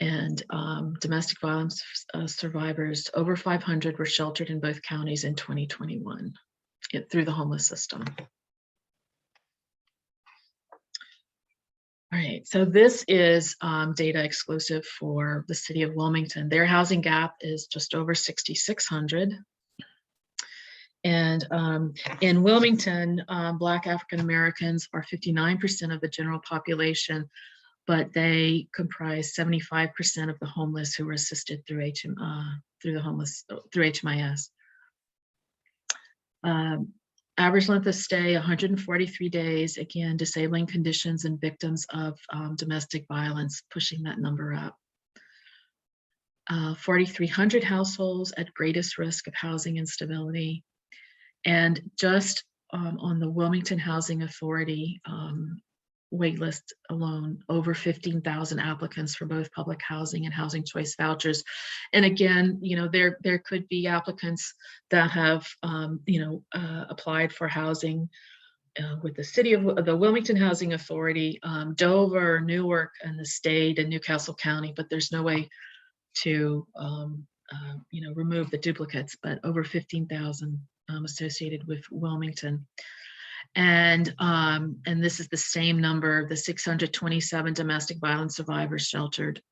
And domestic violence survivors, over 500 were sheltered in both counties in 2021 through the homeless system. All right, so this is data exclusive for the city of Wilmington. Their housing gap is just over 6,600. And in Wilmington, Black African Americans are 59% of the general population, but they comprise 75% of the homeless who were assisted through HMIS. Average length of stay, 143 days. Again, disabling conditions and victims of domestic violence, pushing that number up. 4,300 households at greatest risk of housing instability. And just on the Wilmington Housing Authority waitlist alone, over 15,000 applicants for both public housing and housing choice vouchers. And again, you know, there could be applicants that have, applied for housing with the city of the Wilmington Housing Authority, Dover, Newark, and the state and Newcastle County, but there's no way to, remove the duplicates, but over 15,000 associated with Wilmington. And this is the same number, the 627 domestic violence survivors sheltered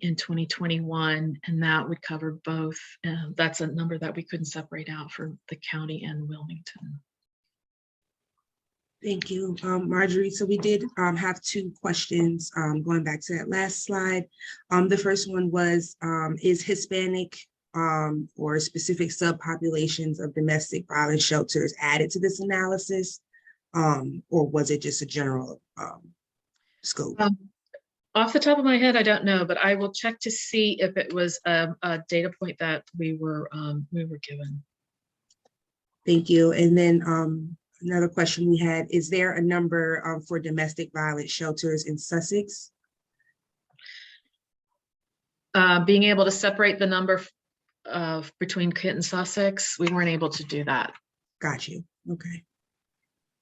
in 2021, and that would cover both. That's a number that we couldn't separate out for the county and Wilmington. Thank you, Marjorie. So we did have two questions going back to that last slide. The first one was, is Hispanic or specific subpopulations of domestic violence shelters added to this analysis, or was it just a general scope? Off the top of my head, I don't know, but I will check to see if it was a data point that we were given. Thank you. And then another question we had, is there a number for domestic violence shelters in Sussex? Being able to separate the number between Kent and Sussex, we weren't able to do that. Got you. Okay.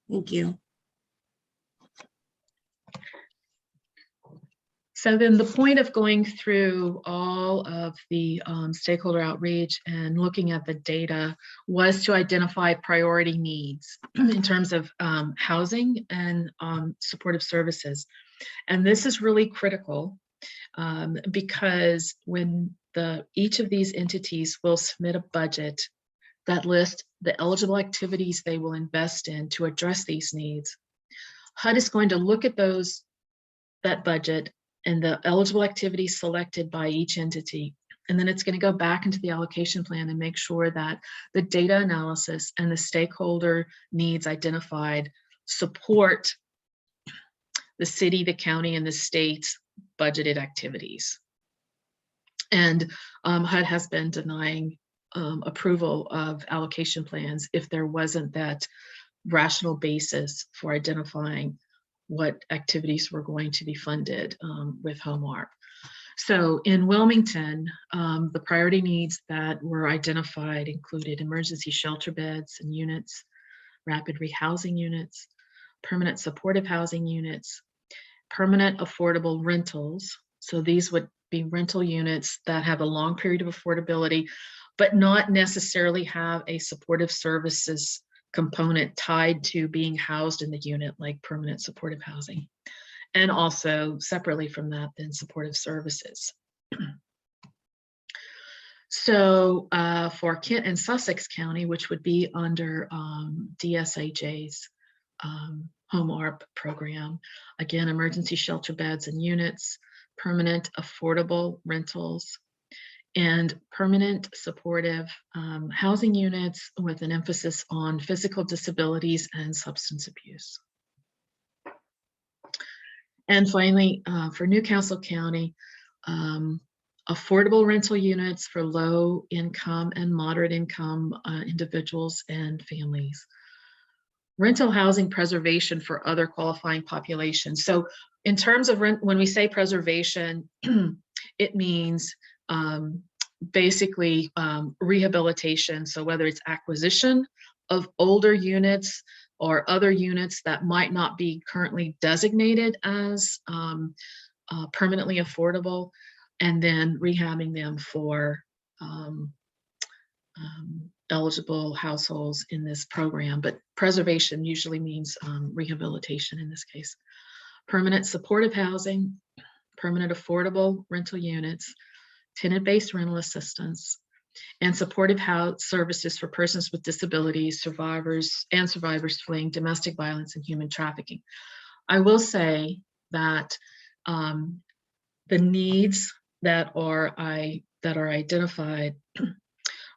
Thank you. So then the point of going through all of the stakeholder outreach and looking at the data was to identify priority needs in terms of housing and supportive services. And this is really critical because when each of these entities will submit a budget that lists the eligible activities they will invest in to address these needs, HUD is going to look at that budget and the eligible activities selected by each entity. And then it's going to go back into the allocation plan and make sure that the data analysis and the stakeholder needs identified support the city, the county, and the state's budgeted activities. And HUD has been denying approval of allocation plans if there wasn't that rational basis for identifying what activities were going to be funded with HomeARP. So in Wilmington, the priority needs that were identified included emergency shelter beds and units, rapid rehousing units, permanent supportive housing units, permanent affordable rentals. So these would be rental units that have a long period of affordability, but not necessarily have a supportive services component tied to being housed in the unit, like permanent supportive housing. And also separately from that, then supportive services. So for Kent and Sussex County, which would be under DSAJ's home ARP program, again, emergency shelter beds and units, permanent affordable rentals, and permanent supportive housing units with an emphasis on physical disabilities and substance abuse. And finally, for Newcastle County, affordable rental units for low income and moderate income individuals and families. Rental housing preservation for other qualifying populations. So in terms of rent, when we say preservation, it means basically rehabilitation. So whether it's acquisition of older units or other units that might not be currently designated as permanently affordable, and then rehabbing them for eligible households in this program. But preservation usually means rehabilitation in this case. Permanent supportive housing, permanent affordable rental units, tenant-based rental assistance, and supportive house services for persons with disabilities, survivors fleeing domestic violence and human trafficking. I will say that the needs that are identified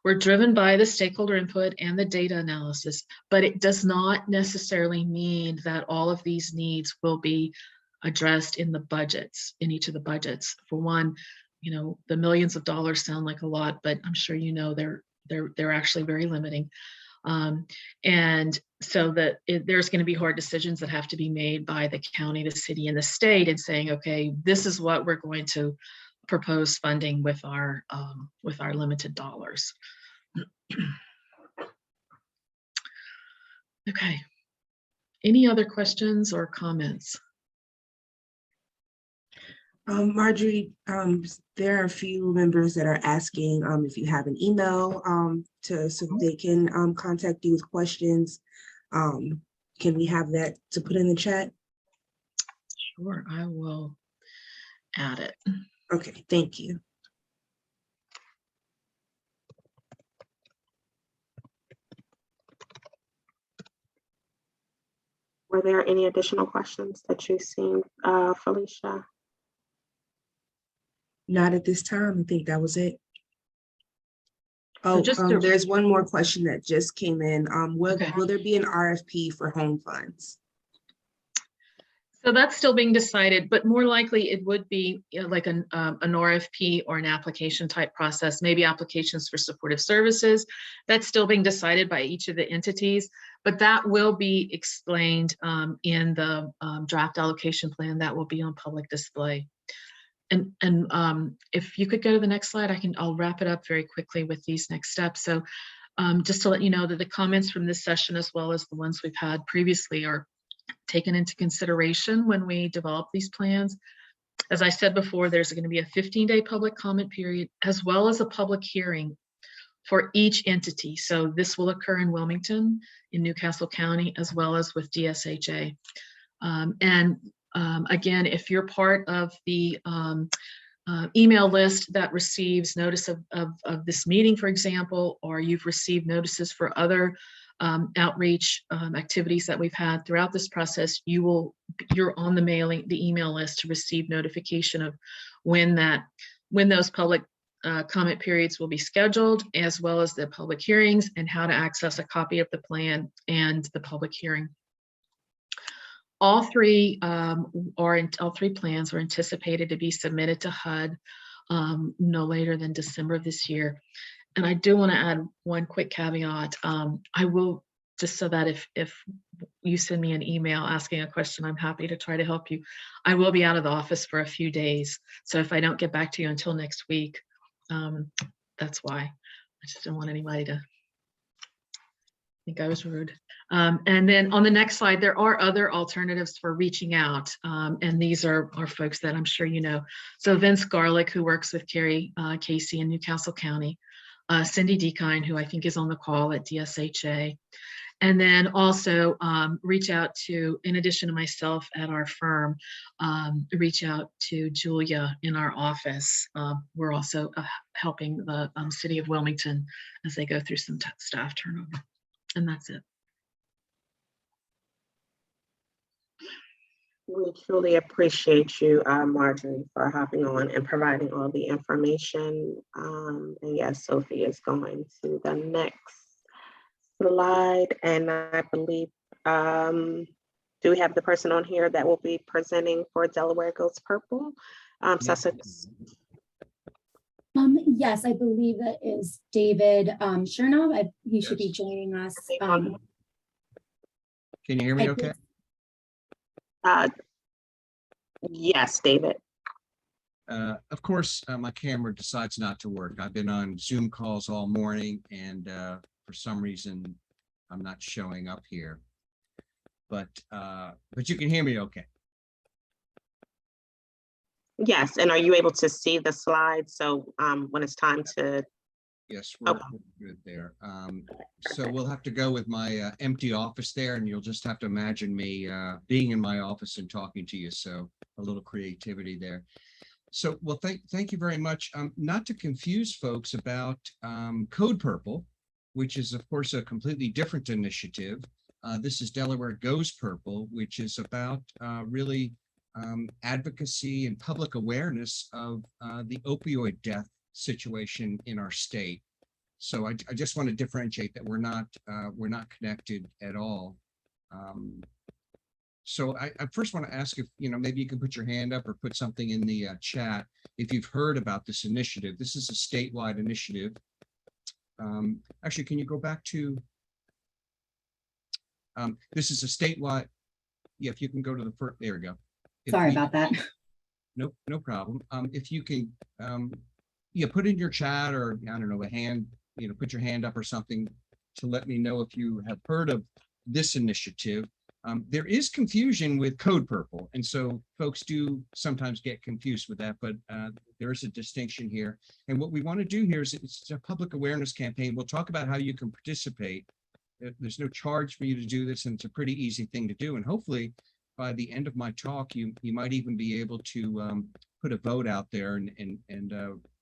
were driven by the stakeholder input and the data analysis, but it does not necessarily mean that all of these needs will be addressed in the budgets, in each of the budgets. For one, you know, the millions of dollars sound like a lot, but I'm sure you know they're actually very limiting. And so that there's going to be hard decisions that have to be made by the county, the city, and the state, and saying, okay, this is what we're going to propose funding with our limited dollars. Okay. Any other questions or comments? Marjorie, there are a few members that are asking if you have an email so they can contact you with questions. Can we have that to put in the chat? Sure, I will add it. Okay, thank you. Were there any additional questions that you've seen, Felicia? Not at this time. I think that was it. Oh, So there's one more question that just came in. Will there be an RFP for home funds? So that's still being decided, but more likely it would be, you know, like an RFP or an application type process, maybe applications for supportive services. That's still being decided by each of the entities, but that will be explained in the draft allocation plan that will be on public display. And if you could go to the next slide, I'll wrap it up very quickly with these next steps. So just to let you know that the comments from this session, as well as the ones we've had previously, are taken into consideration when we develop these plans. As I said before, there's going to be a 15-day public comment period, as well as a public hearing for each entity. So this will occur in Wilmington, in Newcastle County, as well as with DSHA. Again, if you're part of the email list that receives notice of this meeting, for example, or you've received notices for other outreach activities that we've had throughout this process, you're on the email list to receive notification of when those public comment periods will be scheduled, as well as the public hearings, and how to access a copy of the plan and the public hearing. All three plans are anticipated to be submitted to HUD no later than December of this year. And I do want to add one quick caveat. I will just so that if you send me an email asking a question, I'm happy to try to help you. I will be out of the office for a few days. So if I don't get back to you until next week, that's why. I just don't want anybody to think I was rude. And then on the next slide, there are other alternatives for reaching out. And these are folks that I'm sure you know. So Vince Garlick, who works with Carrie Casey in Newcastle County, Cindy Dekine, who I think is on the call at DSHA. And then also reach out to, in addition to myself at our firm, reach out to Julia in our office. We're also helping the city of Wilmington as they go through some staff turnover. And that's it. We truly appreciate you, Marjorie, for hopping on and providing all the information. And yes, Sophie is going to the next slide. And I believe, do we have the person on here that will be presenting for Delaware Goes Purple? Sussex. Yes, I believe that is David Chernov. He should be joining us. Can you hear me okay? Yes, David. Of course, my camera decides not to work. I've been on Zoom calls all morning, and for some reason, I'm not showing up here. But you can hear me okay. Yes, and are you able to see the slides? So when it's time to. Yes, we're good there. So we'll have to go with my empty office there, and you'll just have to imagine me being in my office and talking to you. So a little creativity there. So, well, thank you very much. Not to confuse folks about Code Purple, which is, of course, a completely different initiative. This is Delaware Goes Purple, which is about really advocacy and public awareness of the opioid death situation in our state. So I just want to differentiate that we're not connected at all. So I first want to ask if, maybe you can put your hand up or put something in the chat if you've heard about this initiative. This is a statewide initiative. Actually, can you go back to, this is a statewide, yeah, if you can go to the first, there we go. Sorry about that. No problem. If you can, yeah, put in your chat or, I don't know, a hand, put your hand up or something to let me know if you have heard of this initiative. There is confusion with Code Purple, and so folks do sometimes get confused with that, but there is a distinction here. And what we want to do here is it's a public awareness campaign. We'll talk about how you can participate. There's no charge for you to do this, and it's a pretty easy thing to do. And hopefully by the end of my talk, you might even be able to put a vote out there and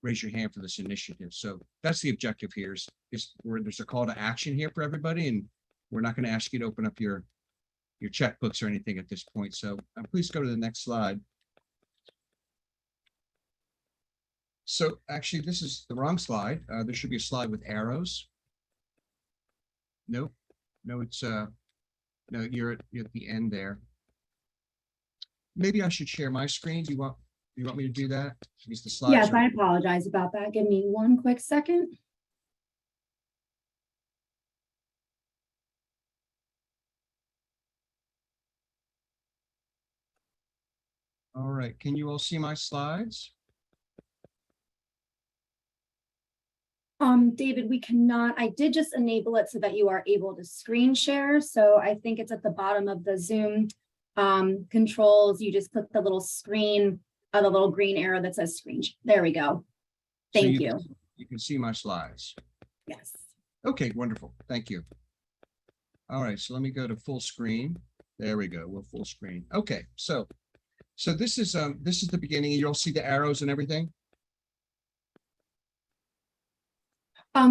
raise your hand for this initiative. So that's the objective here is where there's a call to action here for everybody, and we're not going to ask you to open up your checkbooks or anything at this point. So please go to the next slide. So actually, this is the wrong slide. There should be a slide with arrows. Nope. No, it's no, you're at the end there. Maybe I should share my screen. Do you want me to do that? Because the slides Yes, I apologize about that. Give me one quick second. All right, can you all see my slides? David, we cannot. I did just enable it so that you are able to screen share. So I think it's at the bottom of the Zoom controls. You just click the little screen, the little green arrow that says screen. There we go. Thank you. You can see my slides. Yes. Okay, wonderful. Thank you. All right, so let me go to full screen. There we go. We're full screen. Okay, so this is the beginning. You'll see the arrows and everything.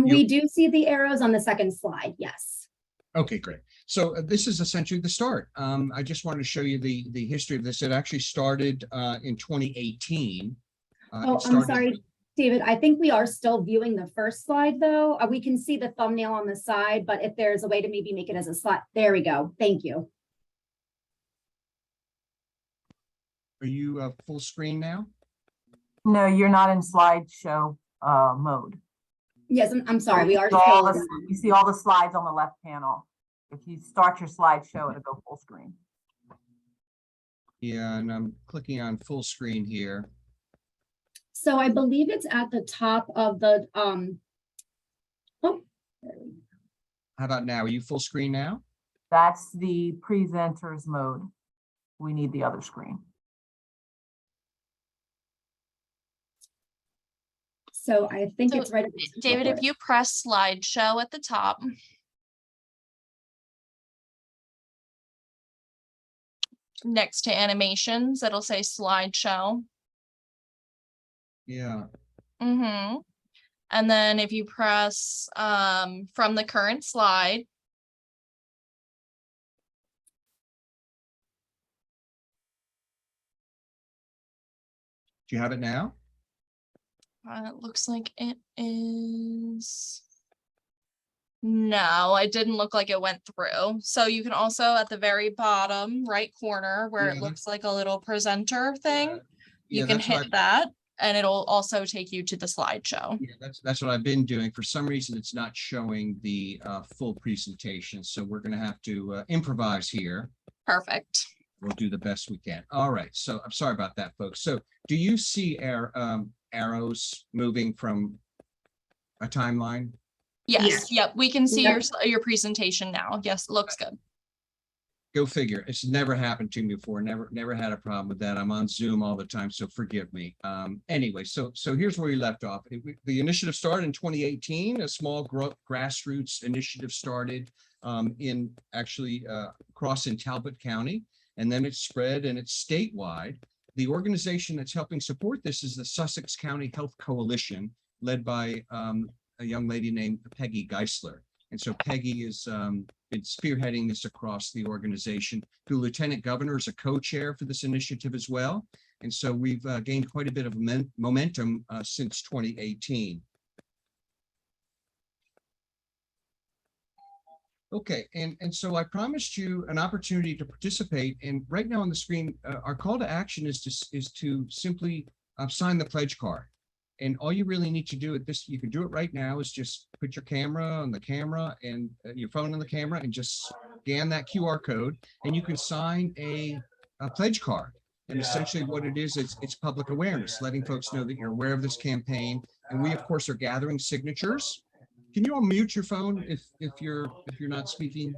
We do see the arrows on the second slide. Yes. Okay, great. So this is essentially the start. I just wanted to show you the history of this. It actually started in 2018. Oh, I'm sorry, David. I think we are still viewing the first slide, though. We can see the thumbnail on the side, but if there's a way to maybe make it as a slide, there we go. Thank you. Are you full screen now? No, you're not in slideshow mode. Yes, I'm sorry. We are still. still. You see all the slides on the left panel. If you start your slideshow, it'll go full screen. Yeah, and I'm clicking on full screen here. So I believe it's at the top of the, oh, How about now? Are you full screen now? That's the presenters mode. We need the other screen. so I think So, it's right at the top David, where- if you press slideshow at the top. Next to animations, it'll say slideshow. Yeah. Mm-hmm. And then if you press from the current slide. Do you have it now? It looks like it is. No, it didn't look like it went through. So you can also at the very bottom right corner where Yeah, it that's- looks like a little presenter thing, you Yeah, can that's what hit that and it'll also take you to the slideshow. Yeah, that's what I've been doing. For some reason, it's not showing the full presentation. So we're going to have to improvise here. Perfect. We'll do the best we can. All right. So I'm sorry about that, folks. So do you see arrows moving from a timeline? Yes, yep, we can see Yep. your presentation now. Yes, looks good. Go figure. It's never happened to me before. Never had a problem with that. I'm on Zoom all the time, so forgive me. Anyway, so here's where we left off. The initiative started in 2018. A small grassroots initiative started in actually across in Talbot County, and then it spread and it's statewide. The organization that's helping support this is the Sussex County Health Coalition, led by a young lady named Peggy Geisler. And so Peggy has been spearheading this across the organization. The Lieutenant Governor is a co-chair for this initiative as well. And so we've gained quite a bit of momentum since 2018. Okay, and so I promised you an opportunity to participate. And right now on the screen, our call to action is to simply sign the pledge card. And all you really need to do at this, you can do it right now, is just put your camera on the camera and your phone on the camera and just scan that QR code and you can sign a pledge card. And essentially what it is, it's public awareness, letting folks know that you're aware of this campaign. And we, of course, are gathering signatures. Can you all mute your phone if you're not speaking?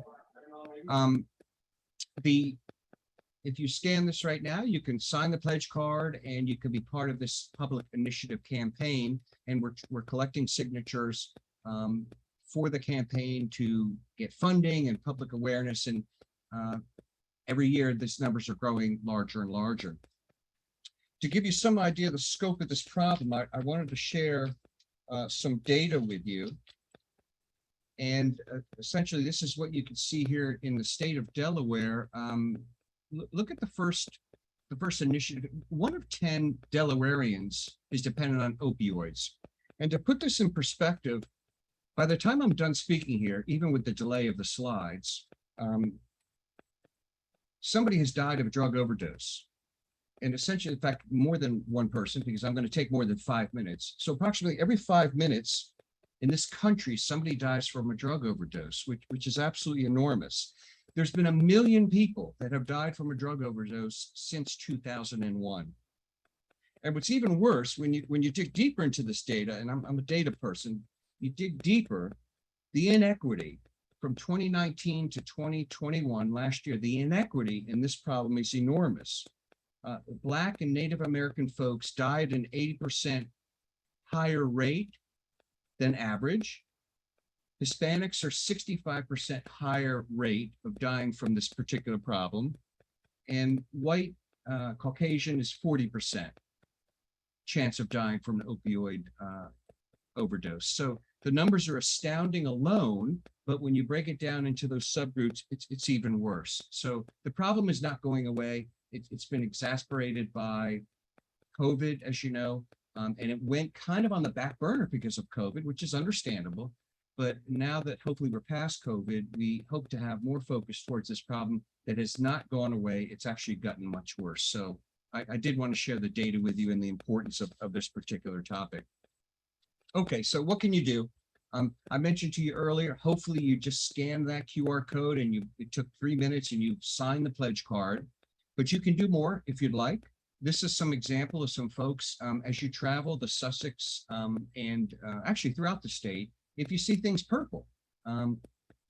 If you scan this right now, you can sign the pledge card and you can be part of this public initiative campaign. And we're collecting signatures for the campaign to get funding and public awareness. And every year, these numbers are growing larger and larger. To give you some idea of the scope of this problem, I wanted to share some data with you. And essentially, this is what you can see here in the state of Delaware. Look at the first initiative. 1 of 10 Delawareans is dependent on opioids. And to put this in perspective, by the time I'm done speaking here, even with the delay of the slides, somebody has died of a drug overdose. And essentially, in fact, more than one person, because I'm going to take more than 5 minutes. So approximately every 5 minutes in this country, somebody dies from a drug overdose, which is absolutely enormous. There's been 1 million people that have died from a drug overdose since 2001. And what's even worse, when you dig deeper into this data, and I'm a data person, you dig deeper, the inequity from 2019 to 2021, last year, the inequity in this problem is enormous. Black and Native American folks died at an 80% higher rate than average. Hispanics are 65% higher rate of dying from this particular problem. And white Caucasian is 40% chance of dying from an opioid overdose. So the numbers are astounding alone, but when you break it down into those subgroups, it's even worse. So the problem is not going away. It's been exacerbated by COVID, as you know, and it went kind of on the back burner because of COVID, which is understandable. But now that hopefully we're past COVID, we hope to have more focus towards this problem that has not gone away. It's actually gotten much worse. So I did want to share the data with you and the importance of this particular topic. Okay, so what can you do? I mentioned to you earlier, hopefully you just scanned that QR code and it took 3 minutes and you signed the pledge card, but you can do more if you'd like. This is some example of some folks, as you travel the Sussex and actually throughout the state, if you see things purple,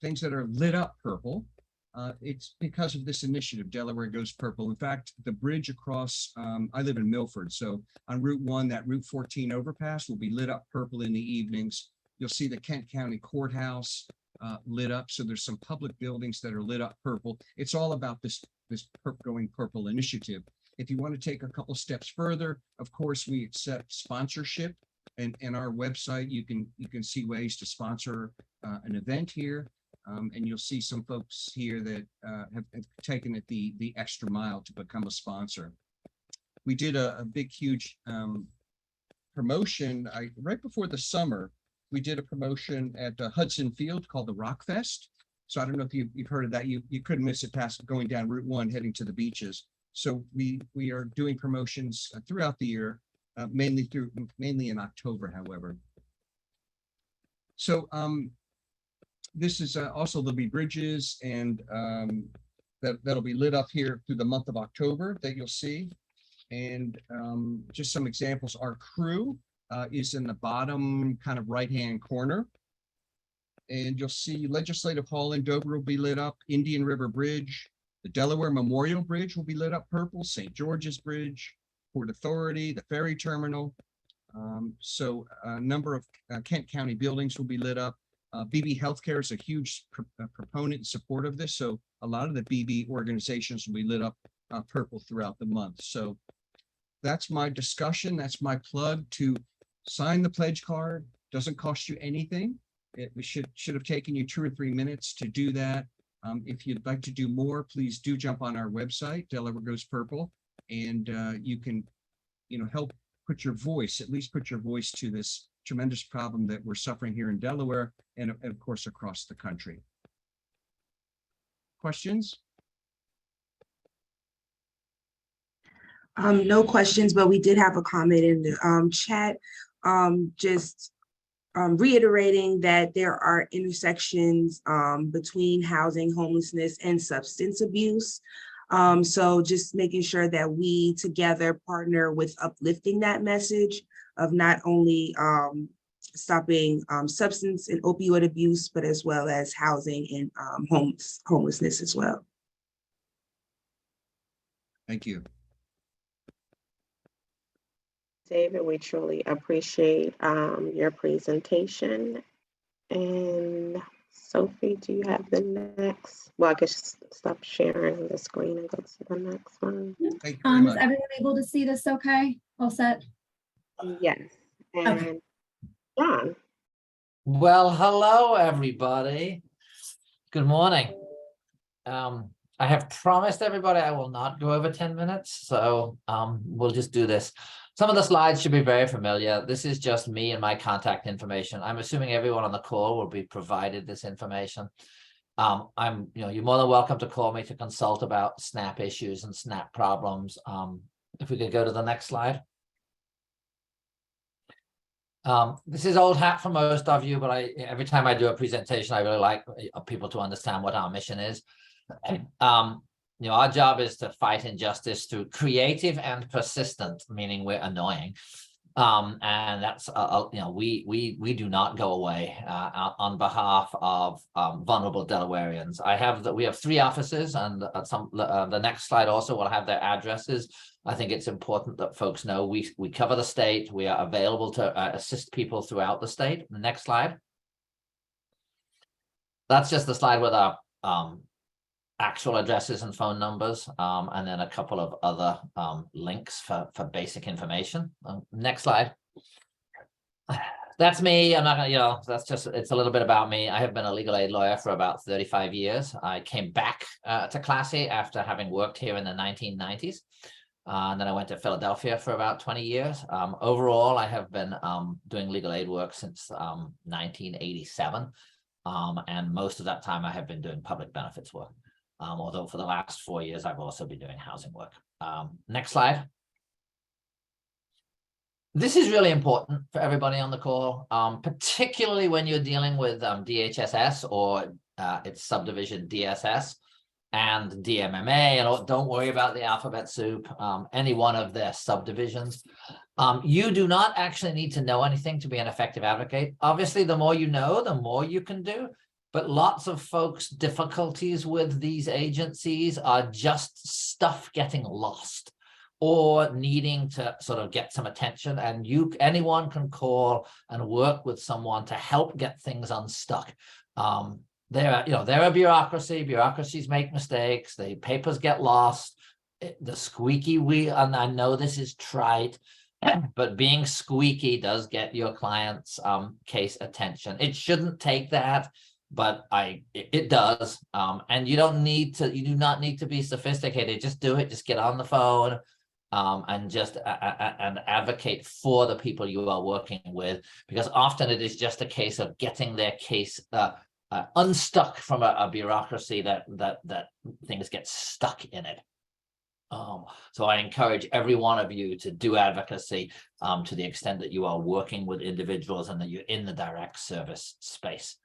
things that are lit up purple, it's because of this initiative, Delaware Goes Purple. In fact, the bridge across, I live in Milford, so on Route 1, that Route 14 overpass will be lit up purple in the evenings. You'll see the Kent County Courthouse lit up. So there's some public buildings that are lit up purple. It's all about this Going Purple initiative. If you want to take a couple steps further, of course, we accept sponsorship. And our website, you can see ways to sponsor an event here. And you'll see some folks here that have taken it the extra mile to become a sponsor. We did a big, huge promotion right before the summer. We did a promotion at Hudson Field called the Rock Fest. So I don't know if you've heard of that. You couldn't miss it past going down Route 1 heading to the beaches. So we are doing promotions throughout the year, mainly in October, however. So this is also there'll be bridges and that'll be lit up here through the month of October that you'll see. And just some examples, our crew is in the bottom kind of right-hand corner. And you'll see Legislative Hall in Dover will be lit up, Indian River Bridge, the Delaware Memorial Bridge will be lit up purple, St. George's Bridge, Port Authority, the ferry terminal. So a number of Kent County buildings will be lit up. BB Healthcare is a huge proponent and support of this. So a lot of the BB organizations will be lit up purple throughout the month. So that's my discussion. That's my plug to sign the pledge card. Doesn't cost you anything. It should have taken you 2 or 3 minutes to do that. If you'd like to do more, please do jump on our website, Delaware Goes Purple, and you can, help put your voice, at least put your voice to this tremendous problem that we're suffering here in Delaware and of course across the country. Questions? No questions, but we did have a comment in the chat. Just reiterating that there are intersections between housing, homelessness, and substance abuse. So just making sure that we together partner with uplifting that message of not only stopping substance and opioid abuse, but as well as housing and homelessness as well. Thank you. David, we truly appreciate your presentation. And Sophie, do you have the next? Well, I guess stop sharing the screen and go to the next one. Thank you very much. Is everyone able to see this okay? All set? Yes. And John. Well, hello, everybody. Good morning. I have promised everybody I will not go over 10 minutes, so we'll just do this. Some of the slides should be very familiar. This is just me and my contact information. I'm assuming everyone on the call will be provided this information. You're more than welcome to call me to consult about SNAP issues and SNAP problems. If we could go to the next slide. This is old hat for most of you, but every time I do a presentation, I really like people to understand what our mission is. Our job is to fight injustice through creative and persistent, meaning we're annoying. And that's, we do not go away on behalf of vulnerable Delawareans. We have 3 offices, and the next slide also will have their addresses. I think it's important that folks know we cover the state. We are available to assist people throughout the state. The next slide. That's just the slide with our actual addresses and phone numbers, and then a couple of other links for basic information. Next slide. That's me. I'm not gonna, it's a little bit about me. I have been a legal aid lawyer for about 35 years. I came back to Classy after having worked here in the 1990s. And then I went to Philadelphia for about 20 years. Overall, I have been doing legal aid work since 1987. And most of that time I have been doing public benefits work. Although for the last 4 years, I've also been doing housing work. Next slide. This is really important for everybody on the call, particularly when you're dealing with DHSS or its subdivision DSS and DMMA. And don't worry about the alphabet soup, any one of their subdivisions. You do not actually need to know anything to be an effective advocate. Obviously, the more you know, the more you can do. But lots of folks' difficulties with these agencies are just stuff getting lost or needing to sort of get some attention. And anyone can call and work with someone to help get things unstuck. They're a bureaucracy. Bureaucracies make mistakes. The papers get lost. The squeaky wheel, and I know this is trite, but being squeaky does get your client's case attention. It shouldn't take that, but it does. And you do not need to be sophisticated. Just do it. Just get on the phone and just and advocate for the people you are working with, because often it is just a case of getting their case unstuck from a bureaucracy that things get stuck in it. So I encourage every one of you to do advocacy to the extent that you are working with individuals and that you're in the direct service space.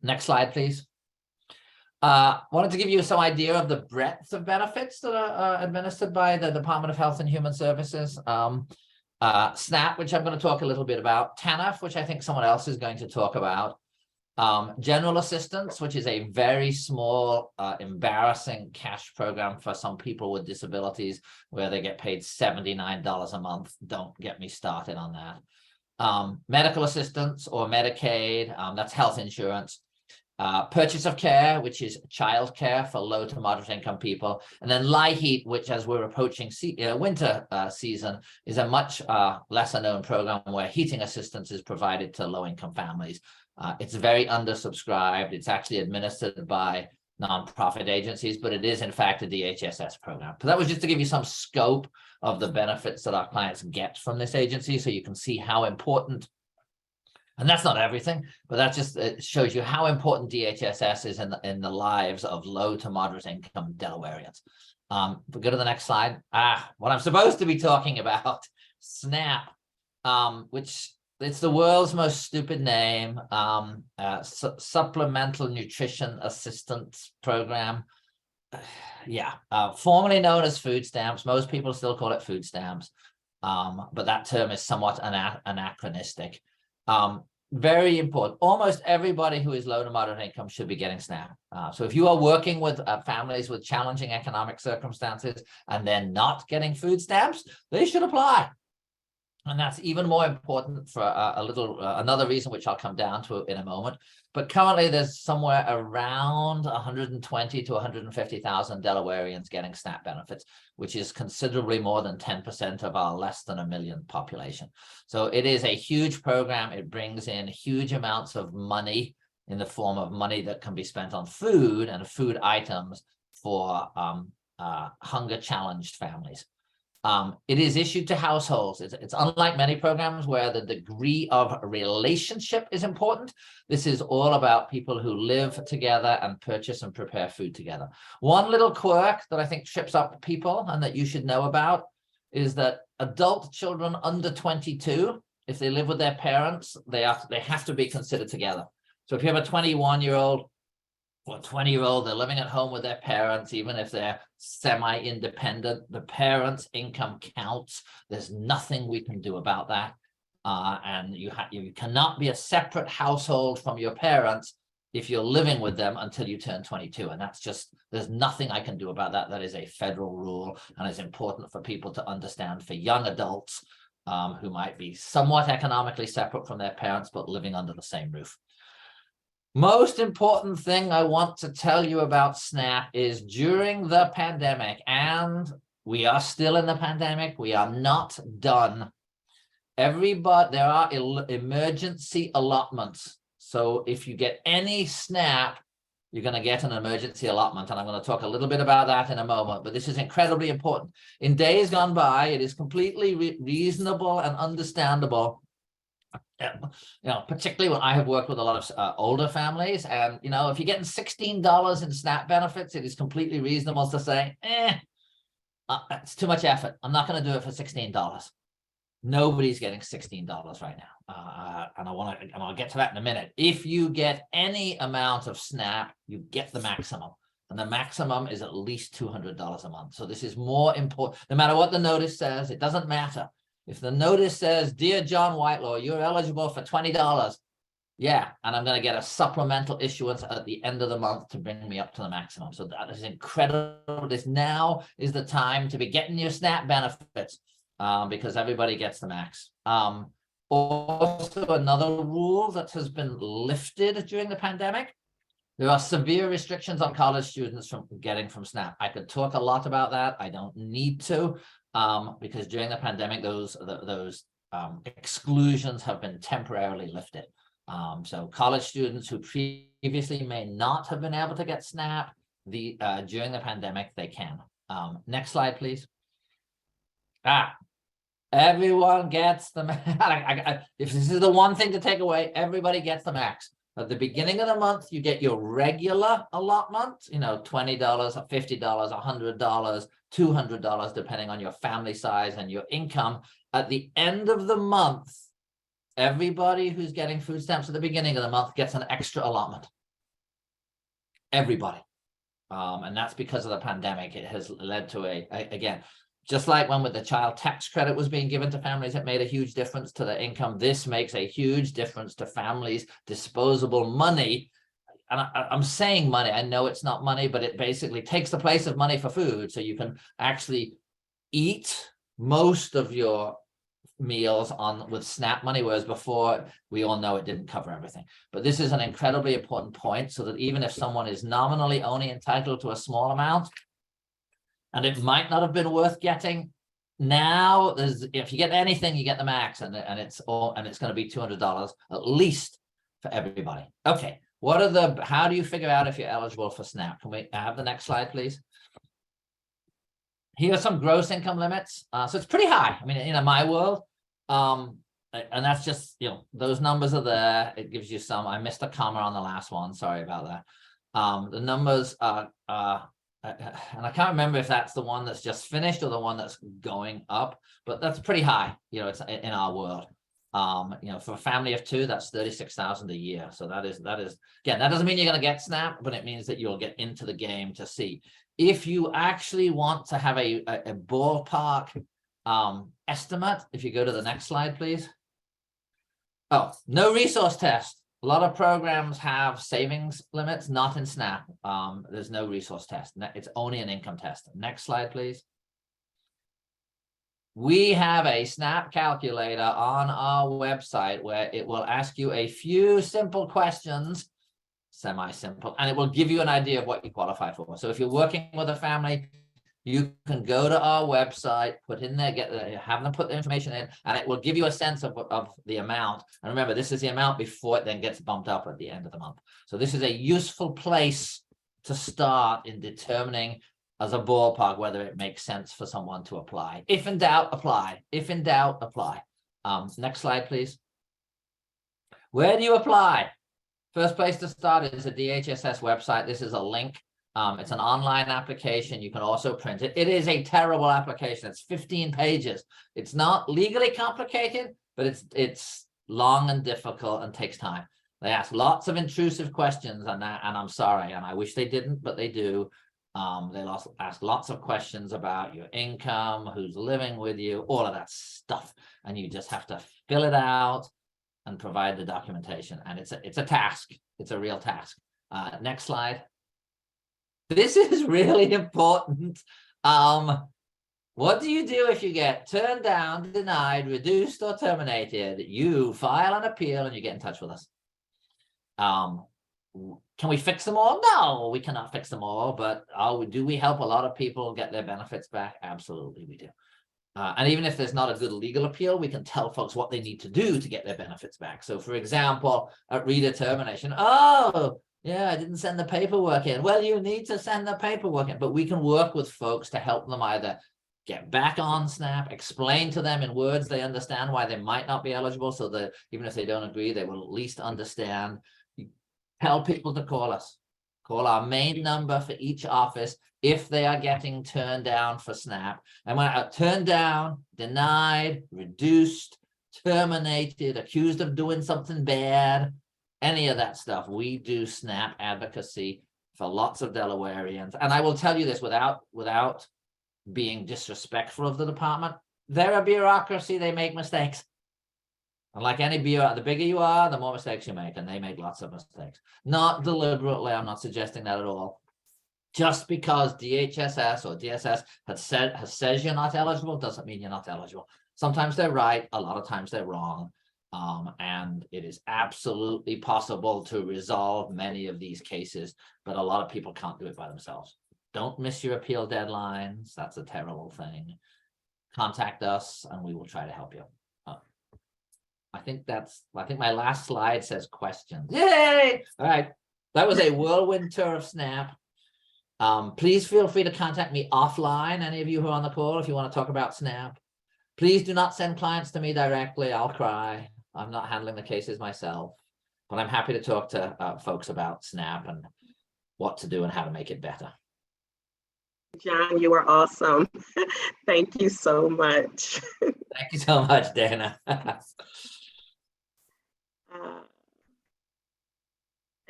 Next slide, please. Wanted to give you some idea of the breadth of benefits that are administered by the Department of Health and Human Services. SNAP, which I'm going to talk a little bit about. TANF, which I think someone else is going to talk about. General assistance, which is a very small, embarrassing cash program for some people with disabilities, where they get paid $79 a month. Don't get me started on that. Medical assistance or Medicaid, that's health insurance. Purchase of care, which is child care for low to moderate income people. And then LIHEAP, which, as we're approaching winter season, is a much lesser known program where heating assistance is provided to low income families. It's very undersubscribed. It's actually administered by nonprofit agencies, but it is in fact a DHSS program. So that was just to give you some scope of the benefits that our clients get from this agency, so you can see how important, and that's not everything, but that just shows you how important DHSS is in the lives of low to moderate income Delawareans. If we go to the next slide, what I'm supposed to be talking about, SNAP, which it's the world's most stupid name, Supplemental Nutrition Assistance Program. Formerly known as food stamps. Most people still call it food stamps, but that term is somewhat anachronistic. Very important. Almost everybody who is low to moderate income should be getting SNAP. So if you are working with families with challenging economic circumstances and they're not getting food stamps, they should apply. And that's even more important for another reason, which I'll come down to in a moment. But currently, there's somewhere around 120 to 150,000 Delawareans getting SNAP benefits, which is considerably more than 10% of our less than 1 million population. So it is a huge program. It brings in huge amounts of money in the form of money that can be spent on food and food items for hunger-challenged families. It is issued to households. It's unlike many programs where the degree of relationship is important. This is all about people who live together and purchase and prepare food together. One little quirk that I think trips up people and that you should know about is that adult children under 22, if they live with their parents, they have to be considered together. So if you have a 21-year-old or 20-year-old, they're living at home with their parents, even if they're semi-independent, the parents' income counts. There's nothing we can do about that. And you cannot be a separate household from your parents if you're living with them until you turn 22. And that's just, there's nothing I can do about that. That is a federal rule, and it's important for people to understand, for young adults who might be somewhat economically separate from their parents, but living under the same roof. Most important thing I want to tell you about SNAP is during the pandemic, and we are still in the pandemic, we are not done. There are emergency allotments. So if you get any SNAP, you're going to get an emergency allotment. And I'm going to talk a little bit about that in a moment, but this is incredibly important. In days gone by, it is completely reasonable and understandable, particularly when I have worked with a lot of older families, and if you're getting $16 in SNAP benefits, it is completely reasonable to say, it's too much effort. I'm not going to do it for $16. Nobody's getting $16 right now. And I'll get to that in a minute. If you get any amount of SNAP, you get the maximum. And the maximum is at least $200 a month. So this is more important. No matter what the notice says, it doesn't matter. If the notice says, "Dear John Whitelaw, you're eligible for $20. Yeah, and I'm going to get a supplemental issuance at the end of the month to bring me up to the maximum. So that is incredible. This now is the time to be getting your SNAP benefits because everybody gets the max. Also, another rule that has been lifted during the pandemic. There are severe restrictions on college students from getting from SNAP. I could talk a lot about that. I don't need to, because during the pandemic, those exclusions have been temporarily lifted. So college students who previously may not have been able to get SNAP, during the pandemic, they can. Next slide, please. Everyone gets the max. If this is the one thing to take away, everybody gets the max. At the beginning of the month, you get your regular allotment, $20, $50, $100, $200, depending on your family size and your income. At the end of the month, everybody who's getting food stamps at the beginning of the month gets an extra allotment. Everybody. And that's because of the pandemic. It has led to again, just like when with the child tax credit was being given to families, it made a huge difference to their income. This makes a huge difference to families' disposable money. And I'm saying money, I know it's not money, but it basically takes the place of money for food. So you can actually eat most of your meals with SNAP money, whereas before we all know it didn't cover everything. But this is an incredibly important point, so that even if someone is nominally only entitled to a small amount, and it might not have been worth getting, now if you get anything, you get the max, and it's going to be $200 at least for everybody. Okay, how do you figure out if you're eligible for SNAP? Can we have the next slide, please? Here are some gross income limits. So it's pretty high. I mean, in my world, and that's just, those numbers are there. It gives you some. I missed a comma on the last one. Sorry about that. The numbers are, and I can't remember if that's the one that's just finished or the one that's going up, but that's pretty high. It's in our world. For a family of two, that's $36,000 a year. So that is again, that doesn't mean you're going to get SNAP, but it means that you'll get into the game to see. If you actually want to have a ballpark estimate, if you go to the next slide, please. Oh, no resource test. A lot of programs have savings limits, not in SNAP. There's no resource test. It's only an income test. Next slide, please. We have a SNAP calculator on our website where it will ask you a few simple questions, semi-simple, and it will give you an idea of what you qualify for. So if you're working with a family, you can go to our website, put in there, have them put the information in, and it will give you a sense of the amount. And remember, this is the amount before it then gets bumped up at the end of the month. So this is a useful place to start in determining as a ballpark whether it makes sense for someone to apply. If in doubt, apply. If in doubt, apply. Next slide, please. Where do you apply? First place to start is the DHSS website. This is a link. It's an online application. You can also print it. It is a terrible application. It's 15 pages. It's not legally complicated, but it's long and difficult and takes time. They ask lots of intrusive questions, and I'm sorry, and I wish they didn't, but they do. They ask lots of questions about your income, who's living with you, all of that stuff, and you just have to fill it out and provide the documentation. And it's a task. It's a real task. Next slide. This is really important. What do you do if you get turned down, denied, reduced, or terminated? You file an appeal and you get in touch with us. Can we fix them all? No, we cannot fix them all, but do we help a lot of people get their benefits back? Absolutely, we do. And even if there's not a good legal appeal, we can tell folks what they need to do to get their benefits back. So for example, at redetermination, yeah, I didn't send the paperwork in. Well, you need to send the paperwork in, but we can work with folks to help them either get back on SNAP, explain to them in words they understand why they might not be eligible, so that even if they don't agree, they will at least understand. Tell people to call us. Call our main number for each office, if they are getting turned down for SNAP. And when turned down, denied, reduced, terminated, accused of doing something bad, any of that stuff, we do SNAP advocacy for lots of Delawareans. And I will tell you this without being disrespectful of the department, they're a bureaucracy, they make mistakes. And like any bureau, the bigger you are, the more mistakes you make, and they make lots of mistakes. Not deliberately, I'm not suggesting that at all. Just because DHSS or DSS has says you're not eligible doesn't mean you're not eligible. Sometimes they're right, a lot of times they're wrong. And it is absolutely possible to resolve many of these cases, but a lot of people can't do it by themselves. Don't miss your appeal deadlines. That's a terrible thing. Contact us and we will try to help you. I think my last slide says questions. Yay! All right. That was a whirlwind tour of SNAP. Please feel free to contact me offline, any of you who are on the call, if you want to talk about SNAP. Please do not send clients to me directly. I'll cry. I'm not handling the cases myself, but I'm happy to talk to folks about SNAP and what to do and how to make it better. John, you are awesome. Thank you so much. Thank you so much, Dana.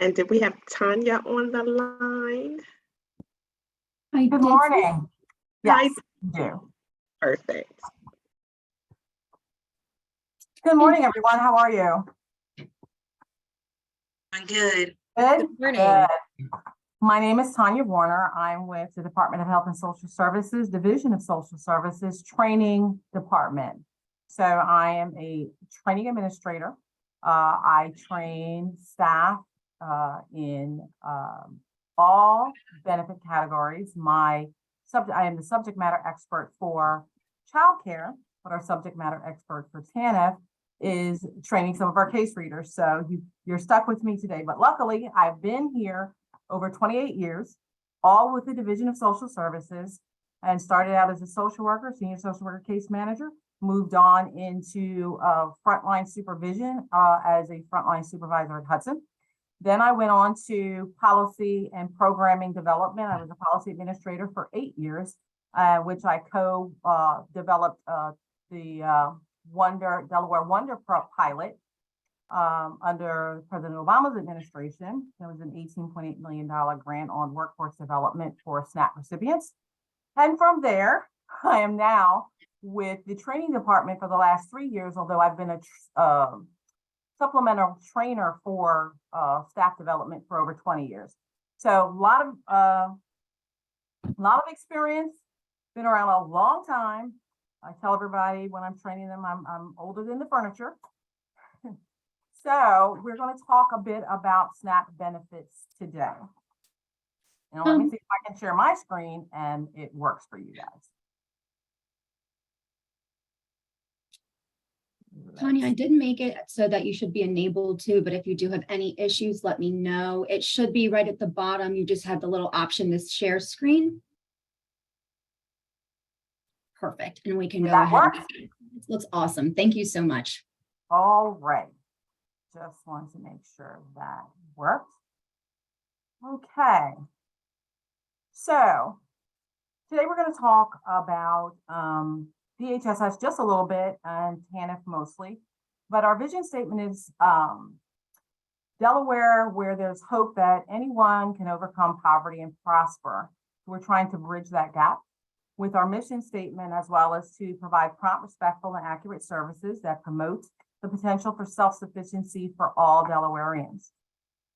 And did we have Tanya on the line? Good morning. Yes, we do. Perfect. Good morning, everyone. How are you? I'm good. Good. Good morning. Good. My name is Tanya Warner. I'm with the Department of Health and Social Services, Division of Social Services, Training Department. So I am a training administrator. I train staff in all benefit categories. I am the subject matter expert for childcare, but our subject matter expert for TANF is training some of our case readers. So you're stuck with me today, but luckily I've been here over 28 years, all with the Division of Social Services, and started out as a social worker, senior social worker case manager, moved on into frontline supervision as a frontline supervisor at Hudson. Then I went on to policy and programming development. I was a policy administrator for 8 years, which I co-developed the Delaware Wonder pilot under President Obama's administration. There was an $18.8 million grant on workforce development for SNAP recipients. And from there, I am now with the training department for the last 3 years, although I've been a supplemental trainer for staff development for over 20 years. So a lot of experience, been around a long time. I tell everybody when I'm training them, I'm older than the furniture. So we're going to talk a bit about SNAP benefits today. Now let me see if I can share my screen and it works for you guys. Tanya, I did make it so that you should be enabled to, but if you do have any issues, let me know. It should be right at the bottom. You just have the little option to share screen. Perfect. And we can go ahead. It looks awesome. Thank you so much. All right. Just want to make sure that works. Okay. So today we're going to talk about DHSS just a little bit and TANF mostly, but our vision statement is Delaware, where there's hope that anyone can overcome poverty and prosper. We're trying to bridge that gap with our mission statement, as well as to provide prompt, respectful, and accurate services that promote the potential for self-sufficiency for all Delawareans.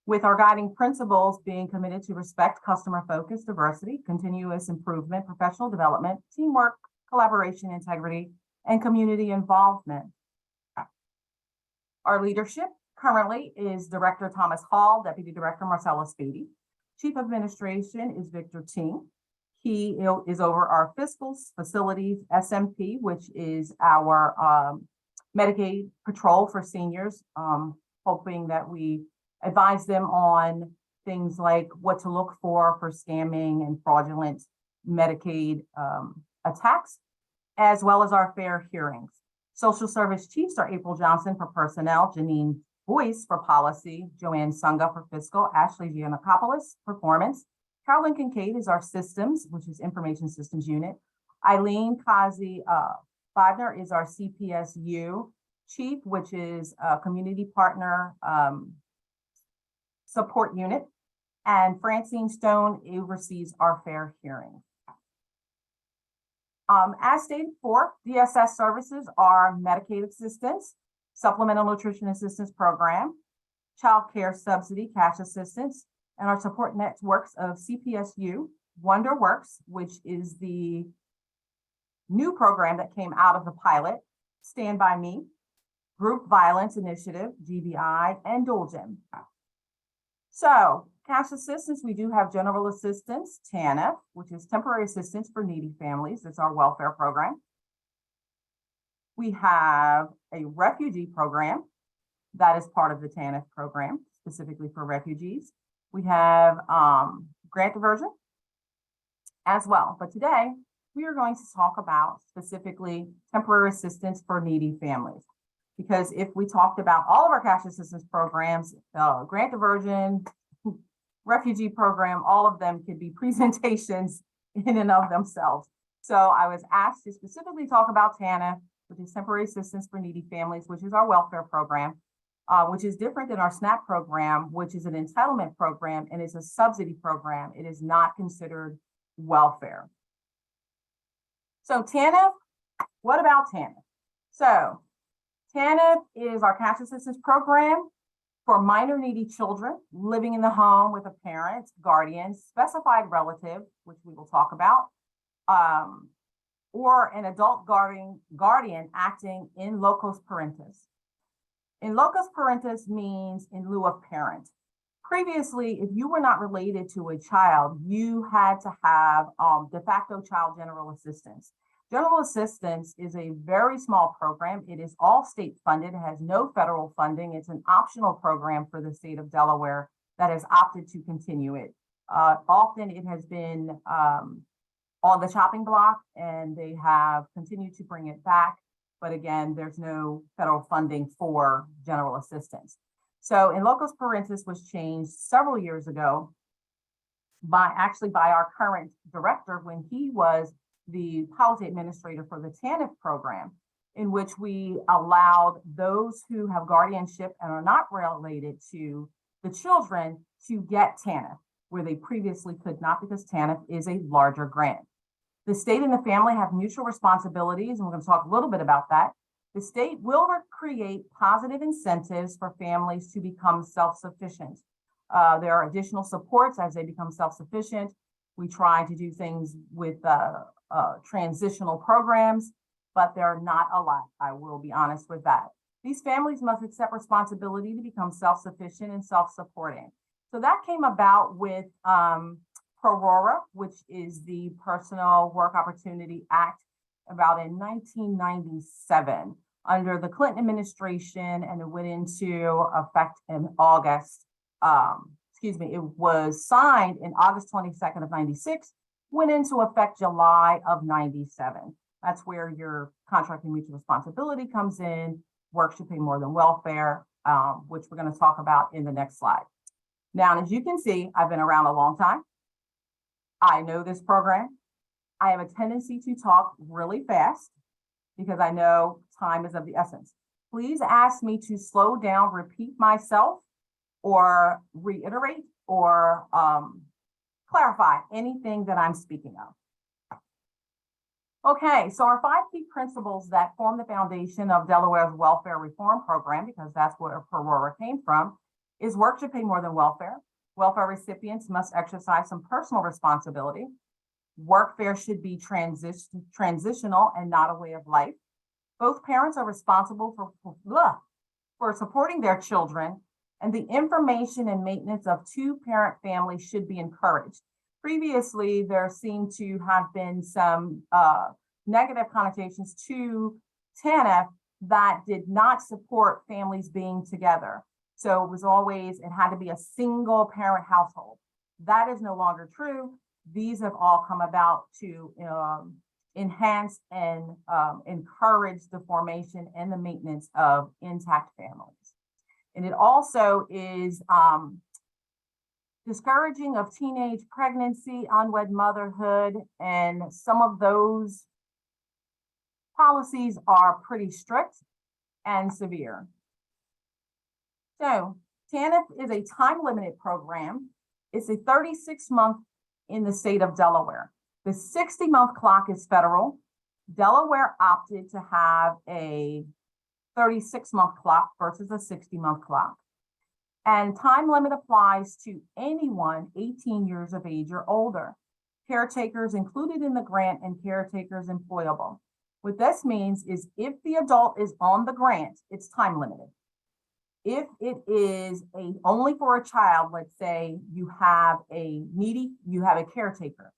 With our guiding principles being committed to respect, customer focus, diversity, continuous improvement, professional development, teamwork, collaboration, integrity, and community involvement. Our leadership currently is Director Thomas Hall, Deputy Director Marcella Spady. Chief Administration is Victor Ting. He is over our fiscals, facilities, SMP, which is our Medicaid patrol for seniors, hoping that we advise them on things like what to look for scamming and fraudulent Medicaid attacks, as well as our fair hearings. Social service chiefs are April Johnson for personnel, Janine Boyce for policy, Joanne Sunga for fiscal, Ashley Giannakopoulos performance, Carolyn Kincaid is our systems, which is information systems unit. Eileen Kazi Bodner is our CPSU chief, which is a community partner support unit. And Francine Stone oversees our fair hearing. As stated before, DSS services are Medicaid assistance, supplemental nutrition assistance program, child care subsidy, cash assistance, and our support networks of CPSU, WonderWorks, which is the new program that came out of the pilot, Stand By Me, Group Violence Initiative, GVI, and Dolgen. So, cash assistance, we do have general assistance, TANF, which is temporary assistance for needy families. That's our welfare program. We have a refugee program that is part of the TANF program, specifically for refugees. We have grant diversion as well. But today, we are going to talk about specifically temporary assistance for needy families. Because if we talked about all of our cash assistance programs, grant diversion, refugee program, all of them could be presentations in and of themselves. So I was asked to specifically talk about TANF, which is temporary assistance for needy families, which is our welfare program, which is different than our SNAP program, which is an entitlement program and is a subsidy program. It is not considered welfare. So TANF, what about TANF? So TANF is our cash assistance program for minor needy children living in the home with a parent, guardian, specified relative, which we will talk about, or an adult guardian acting in locus parentis. In locus parentis means in lieu of parent. Previously, if you were not related to a child, you had to have de facto child general assistance. General assistance is a very small program. It is all state funded. It has no federal funding. It's an optional program for the state of Delaware that has opted to continue it. Often it has been on the chopping block and they have continued to bring it back. But again, there's no federal funding for general assistance. So in locus parentis was changed several years ago by our current director when he was the policy administrator for the TANF program, in which we allowed those who have guardianship and are not related to the children to get TANF, where they previously could not because TANF is a larger grant. The state and the family have mutual responsibilities, and we're going to talk a little bit about that. The state will create positive incentives for families to become self-sufficient. There are additional supports as they become self-sufficient. We try to do things with transitional programs, but they're not a lot. I will be honest with that. These families must accept responsibility to become self-sufficient and self-supporting. So that came about with PRORA, which is the Personal Work Opportunity Act, about in 1997 under the Clinton administration, and it went into effect in August. It was signed in August 22nd of 96, went into effect July of 97. That's where your contract and mutual responsibility comes in. Work should pay more than welfare, which we're going to talk about in the next slide. Now, as you can see, I've been around a long time. I know this program. I have a tendency to talk really fast because I know time is of the essence. Please ask me to slow down, repeat myself, or reiterate or clarify anything that I'm speaking of. Okay, so our 5 key principles that form the foundation of Delaware's welfare reform program, because that's where PRORA came from, is work should pay more than welfare. Welfare recipients must exercise some personal responsibility. Workfare should be transitional and not a way of life. Both parents are responsible for supporting their children, and the information and maintenance of 2-parent families should be encouraged. Previously, there seemed to have been some negative connotations to TANF that did not support families being together. So it had to be a single parent household. That is no longer true. These have all come about to enhance and encourage the formation and the maintenance of intact families. And it also is discouraging of teenage pregnancy, unwed motherhood, and some of those policies are pretty strict and severe. So TANF is a time-limited program. It's a 36-month in the state of Delaware. The 60-month clock is federal. Delaware opted to have a 36-month clock versus a 60-month clock. And time limit applies to anyone 18 years of age or older. Caretakers included in the grant and caretakers employable. What this means is if the adult is on the grant, it's time limited. If it is only for a child, let's say you have a caretaker.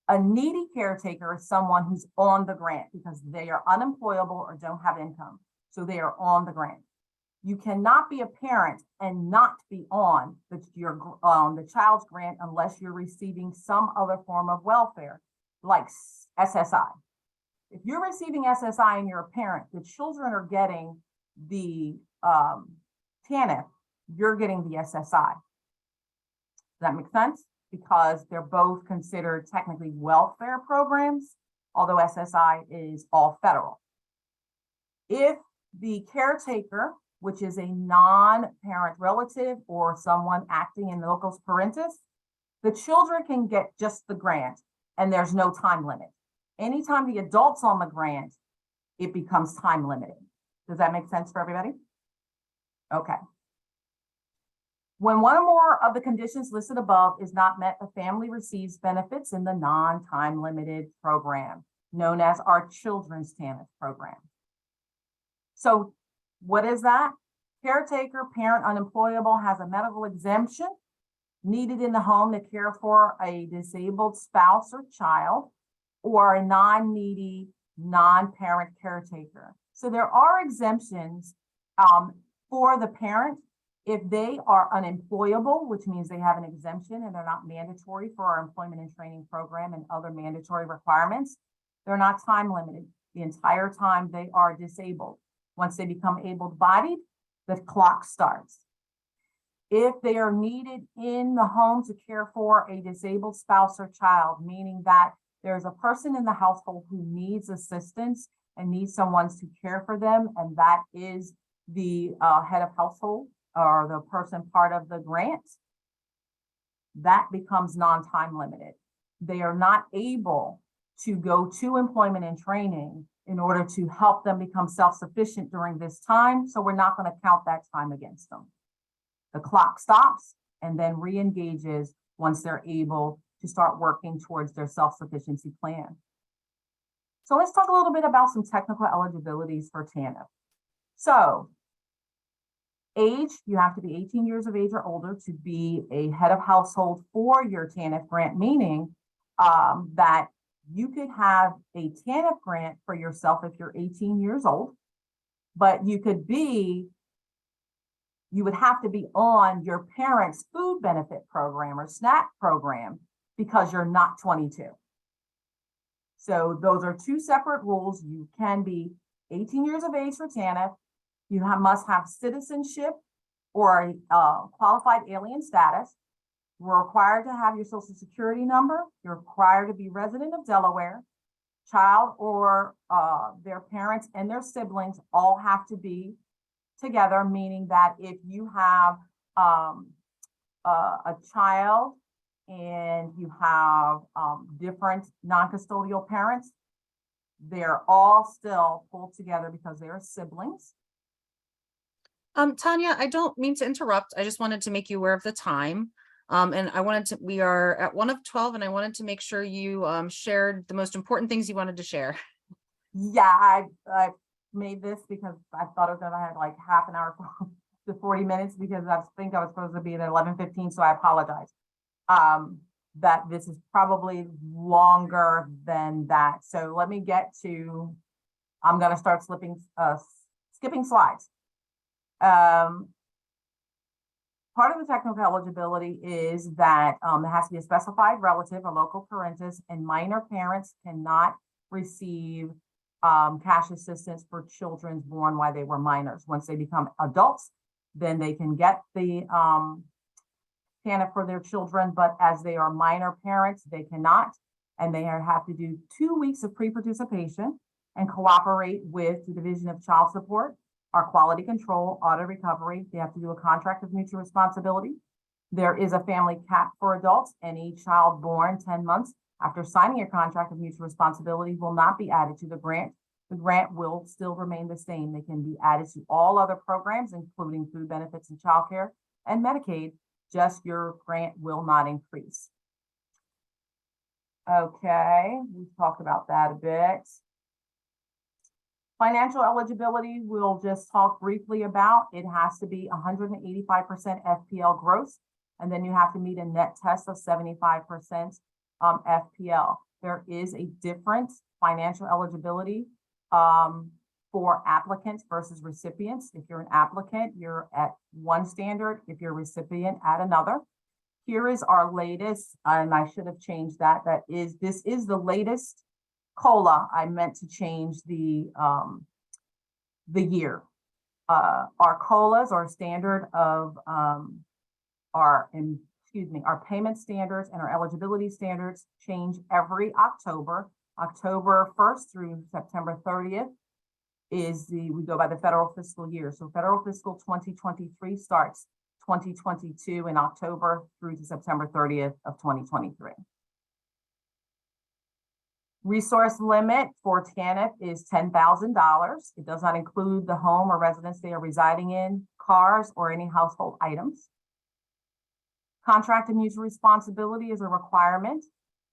A needy caretaker is someone who's on the grant because they are unemployable or don't have income. So they are on the grant. You cannot be a parent and not be on the child's grant unless you're receiving some other form of welfare, like SSI. If you're receiving SSI and you're a parent, the children are getting the TANF, you're getting the SSI. Does that make sense? Because they're both considered technically welfare programs, although SSI is all federal. If the caretaker, which is a non-parent relative or someone acting in locus parentis, the children can get just the grant and there's no time limit. Anytime the adult's on the grant, it becomes time limited. Does that make sense for everybody? Okay. When one or more of the conditions listed above is not met, the family receives benefits in the non-time limited program, known as our Children's TANF program. So what is that? Caretaker, parent unemployable has a medical exemption needed in the home to care for a disabled spouse or child, or a non-needy, non-parent caretaker. So there are exemptions for the parent if they are unemployable, which means they have an exemption and they're not mandatory for our employment and training program and other mandatory requirements. They're not time limited. The entire time they are disabled. Once they become able-bodied, the clock starts. If they are needed in the home to care for a disabled spouse or child, meaning that there's a person in the household who needs assistance and needs someone to care for them, and that is the head of household or the person part of the grant, that becomes non-time limited. They are not able to go to employment and training in order to help them become self-sufficient during this time, so we're not going to count that time against them. The clock stops and then re-engages once they're able to start working towards their self-sufficiency plan. So let's talk a little bit about some technical eligibilities for TANF. So age, you have to be 18 years of age or older to be a head of household for your TANF grant, meaning that you could have a TANF grant for yourself if you're 18 years old, but you would have to be on your parents' food benefit program or SNAP program because you're not 22. So those are two separate rules. You can be 18 years of age for TANF. You must have citizenship or a qualified alien status. You're required to have your social security number. You're required to be resident of Delaware. Child or their parents and their siblings all have to be together, meaning that if you have a child and you have different non-custodial parents, they're all still pulled together because they're siblings. Tanya, I don't mean to interrupt. I just wanted to make you aware of the time. And we are at 1 of 12, and I wanted to make sure you shared the most important things you wanted to share. Yeah, I made this because I thought I was gonna have like half an hour to 40 minutes because I think I was supposed to be at 11:15, so I apologize. That this is probably longer than that. So let me get to, I'm gonna start skipping slides. Part of the technical eligibility is that there has to be a specified relative, a local parentis, and minor parents cannot receive cash assistance for children born while they were minors. Once they become adults, then they can get the TANF for their children, but as they are minor parents, they cannot. And they have to do 2 weeks of pre-participation and cooperate with the Division of Child Support, our quality control, audit recovery. They have to do a contract of mutual responsibility. There is a family cap for adults. Any child born 10 months after signing a contract of mutual responsibility will not be added to the grant. The grant will still remain the same. They can be added to all other programs, including food benefits and childcare and Medicaid. Just your grant will not increase. Okay, we've talked about that a bit. Financial eligibility, we'll just talk briefly about. It has to be 185% FPL gross, and then you have to meet a net test of 75% FPL. There is a different financial eligibility for applicants versus recipients. If you're an applicant, you're at one standard. If you're a recipient, at another. Here is our latest, and I should have changed that. This is the latest COLA. I meant to change the year. Our COLAs are standard of our payment standards and our eligibility standards change every October. October 1st through September 30th we go by the federal fiscal year. So federal fiscal 2023 starts 2022 in October through to September 30th of 2023. Resource limit for TANF is $10,000. It does not include the home or residence they are residing in, cars, or any household items. Contract of mutual responsibility is a requirement.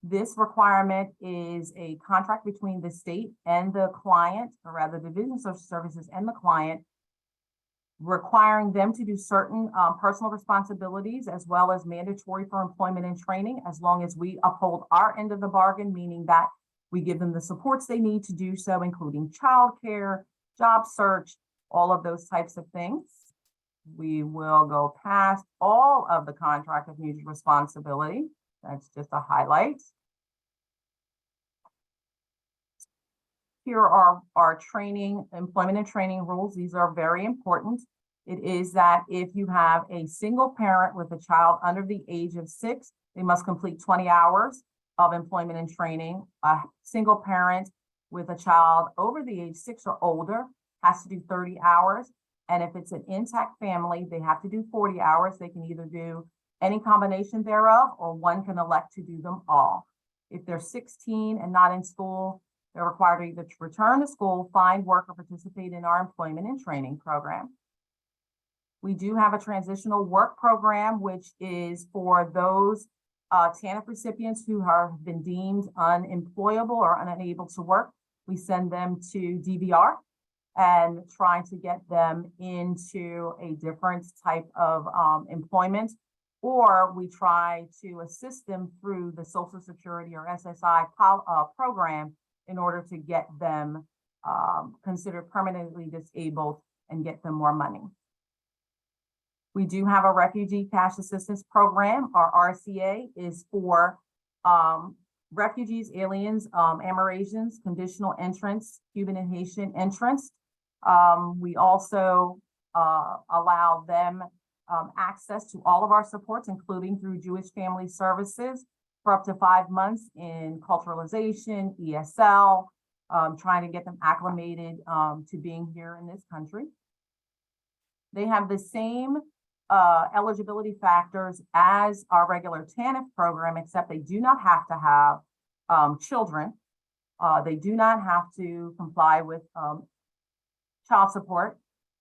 This requirement is a contract between the state and the client, or rather Division of Social Services and the client, requiring them to do certain personal responsibilities as well as mandatory for employment and training, as long as we uphold our end of the bargain, meaning that we give them the supports they need to do so, including childcare, job search, all of those types of things. We will go past all of the contract of mutual responsibility. That's just a highlight. Here are our training, employment and training rules. These are very important. It is that if you have a single parent with a child under the age of 6, they must complete 20 hours of employment and training. A single parent with a child over the age 6 or older has to do 30 hours. And if it's an intact family, they have to do 40 hours. They can either do any combination thereof, or one can elect to do them all. If they're 16 and not in school, they're required to either return to school, find work, or participate in our employment and training program. We do have a transitional work program, which is for those TANF recipients who have been deemed unemployable or unable to work. We send them to DVR and try to get them into a different type of employment, or we try to assist them through the Social Security or SSI program in order to get them considered permanently disabled and get them more money. We do have a refugee cash assistance program. Our RCA is for refugees, aliens, Amerasians, conditional entrants, Cuban and Haitian entrants. We also allow them access to all of our supports, including through Jewish Family Services, for up to 5 months in culturalization, ESL, trying to get them acclimated to being here in this country. They have the same eligibility factors as our regular TANF program, except they do not have to have children. They do not have to comply with child support.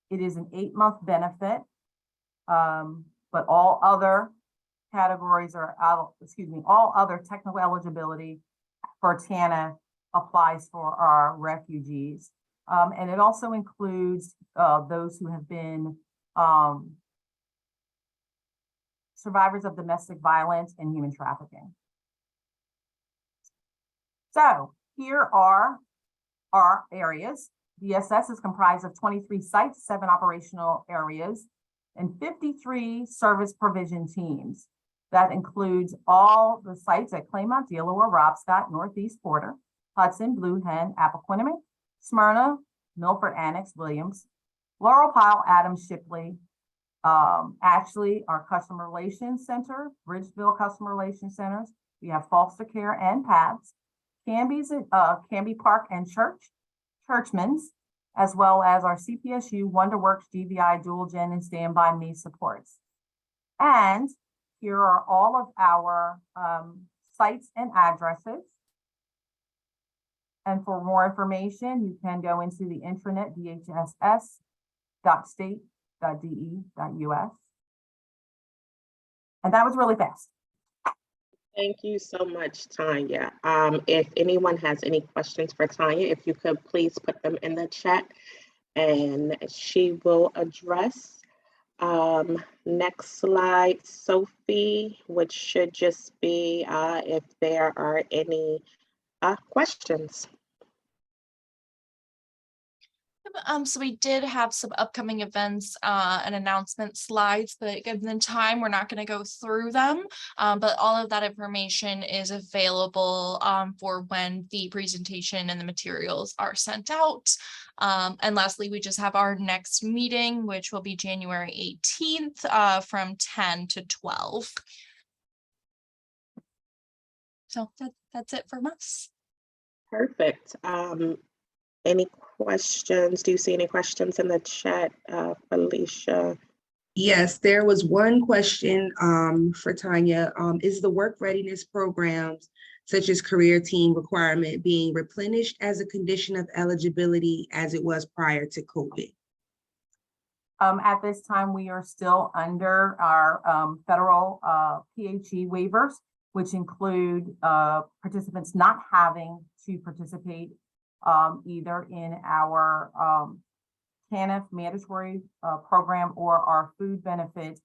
It is an 8-month benefit, but all other categories are all other technical eligibility for TANF applies for our refugees. And it also includes those who have been survivors of domestic violence and human trafficking. So here are our areas. DSS is comprised of 23 sites, 7 operational areas, and 53 service provision teams. That includes all the sites at Claymont, Delaware, Robscott, Northeast Porter, Hudson, Blue Hen, Appoquinimink, Smyrna, Milford Annex, Williams, Laurel Pile, Adams, Shipley, Ashley, our Customer Relations Center, Bridgeville Customer Relations Centers. We have Foster Care and PABS, Canby Park and Churchman's, as well as our CPSU, WonderWorks, GVI, Dual Gen, and Stand By Me supports. And here are all of our sites and addresses. And for more information, you can go into the intranet, dhss.state.de.us. And that was really fast. Thank you so much, Tanya. If anyone has any questions for Tanya, if you could please put them in the chat and she will address. Next slide, Sophie, which should just be if there are any questions. So we did have some upcoming events and announcement slides, but given the time, we're not going to go through them. But all of that information is available for when the presentation and the materials are sent out. And lastly, we just have our next meeting, which will be January 18th from 10 to 12. So that's it from us. Perfect. Any questions? Do you see any questions in the chat, Felicia? Yes, there was one question for Tanya. Is the work readiness programs such as career team requirement being replenished as a condition of eligibility as it was prior to COVID? At this time, we are still under our federal PHE waivers, which include participants not having to participate either in our TANF mandatory program or our food benefit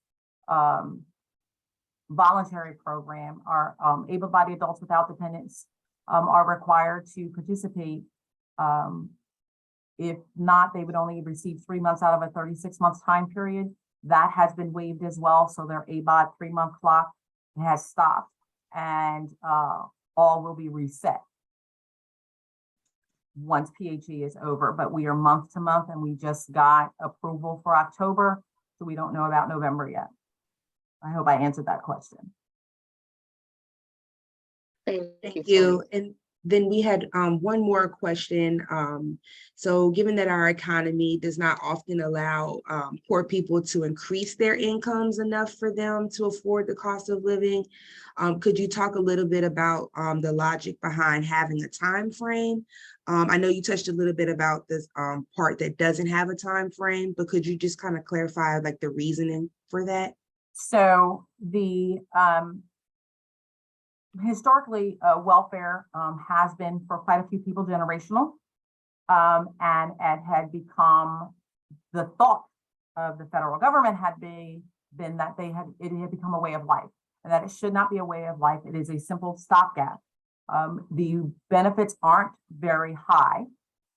voluntary program. Our able-bodied adults without dependents are required to participate. If not, they would only receive 3 months out of a 36-month time period. That has been waived as well. So their ABOD 3-month clock has stopped and all will be reset once PHE is over, but we are month to month and we just got approval for October. So we don't know about November yet. I hope I answered that question. Thank you. And then we had one more question. So given that our economy does not often allow poor people to increase their incomes enough for them to afford the cost of living, could you talk a little bit about the logic behind having a time frame? I know you touched a little bit about this part that doesn't have a time frame, but could you just kind of clarify like the reasoning for that? So the historically, welfare has been for quite a few people generational, and it had become the thought of the federal government had been that it had become a way of life, and that it should not be a way of life. It is a simple stopgap. The benefits aren't very high,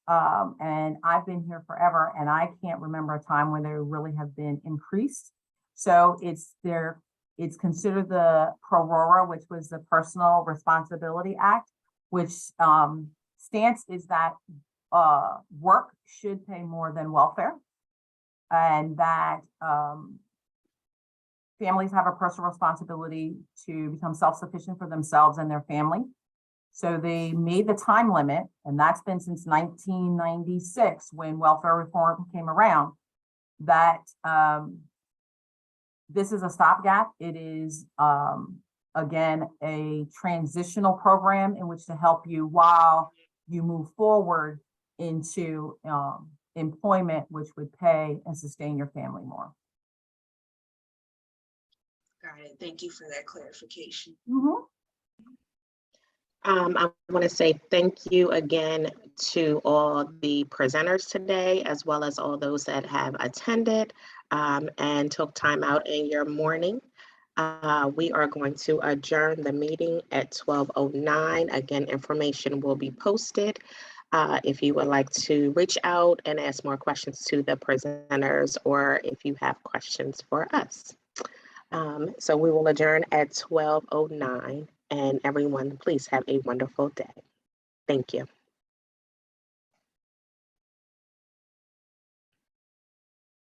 and I've been here forever, and I can't remember a time when they really have been increased. So it's considered the PRORA, which was the Personal Responsibility Act, which stance is that work should pay more than welfare, and that families have a personal responsibility to become self-sufficient for themselves and their family. So they made the time limit, and that's been since 1996 when welfare reform came around, that this is a stopgap. It is, again, a transitional program in which to help you while you move forward into employment, which would pay and sustain your family more. Got it. Thank you for that clarification. Mm-hmm. I want to say thank you again to all the presenters today, as well as all those that have attended and took time out in your morning. We are going to adjourn the meeting at 12:09. Again, information will be posted. If you would like to reach out and ask more questions to the presenters, or if you have questions for us. So we will adjourn at 12:09. And everyone, please have a wonderful day. Thank you.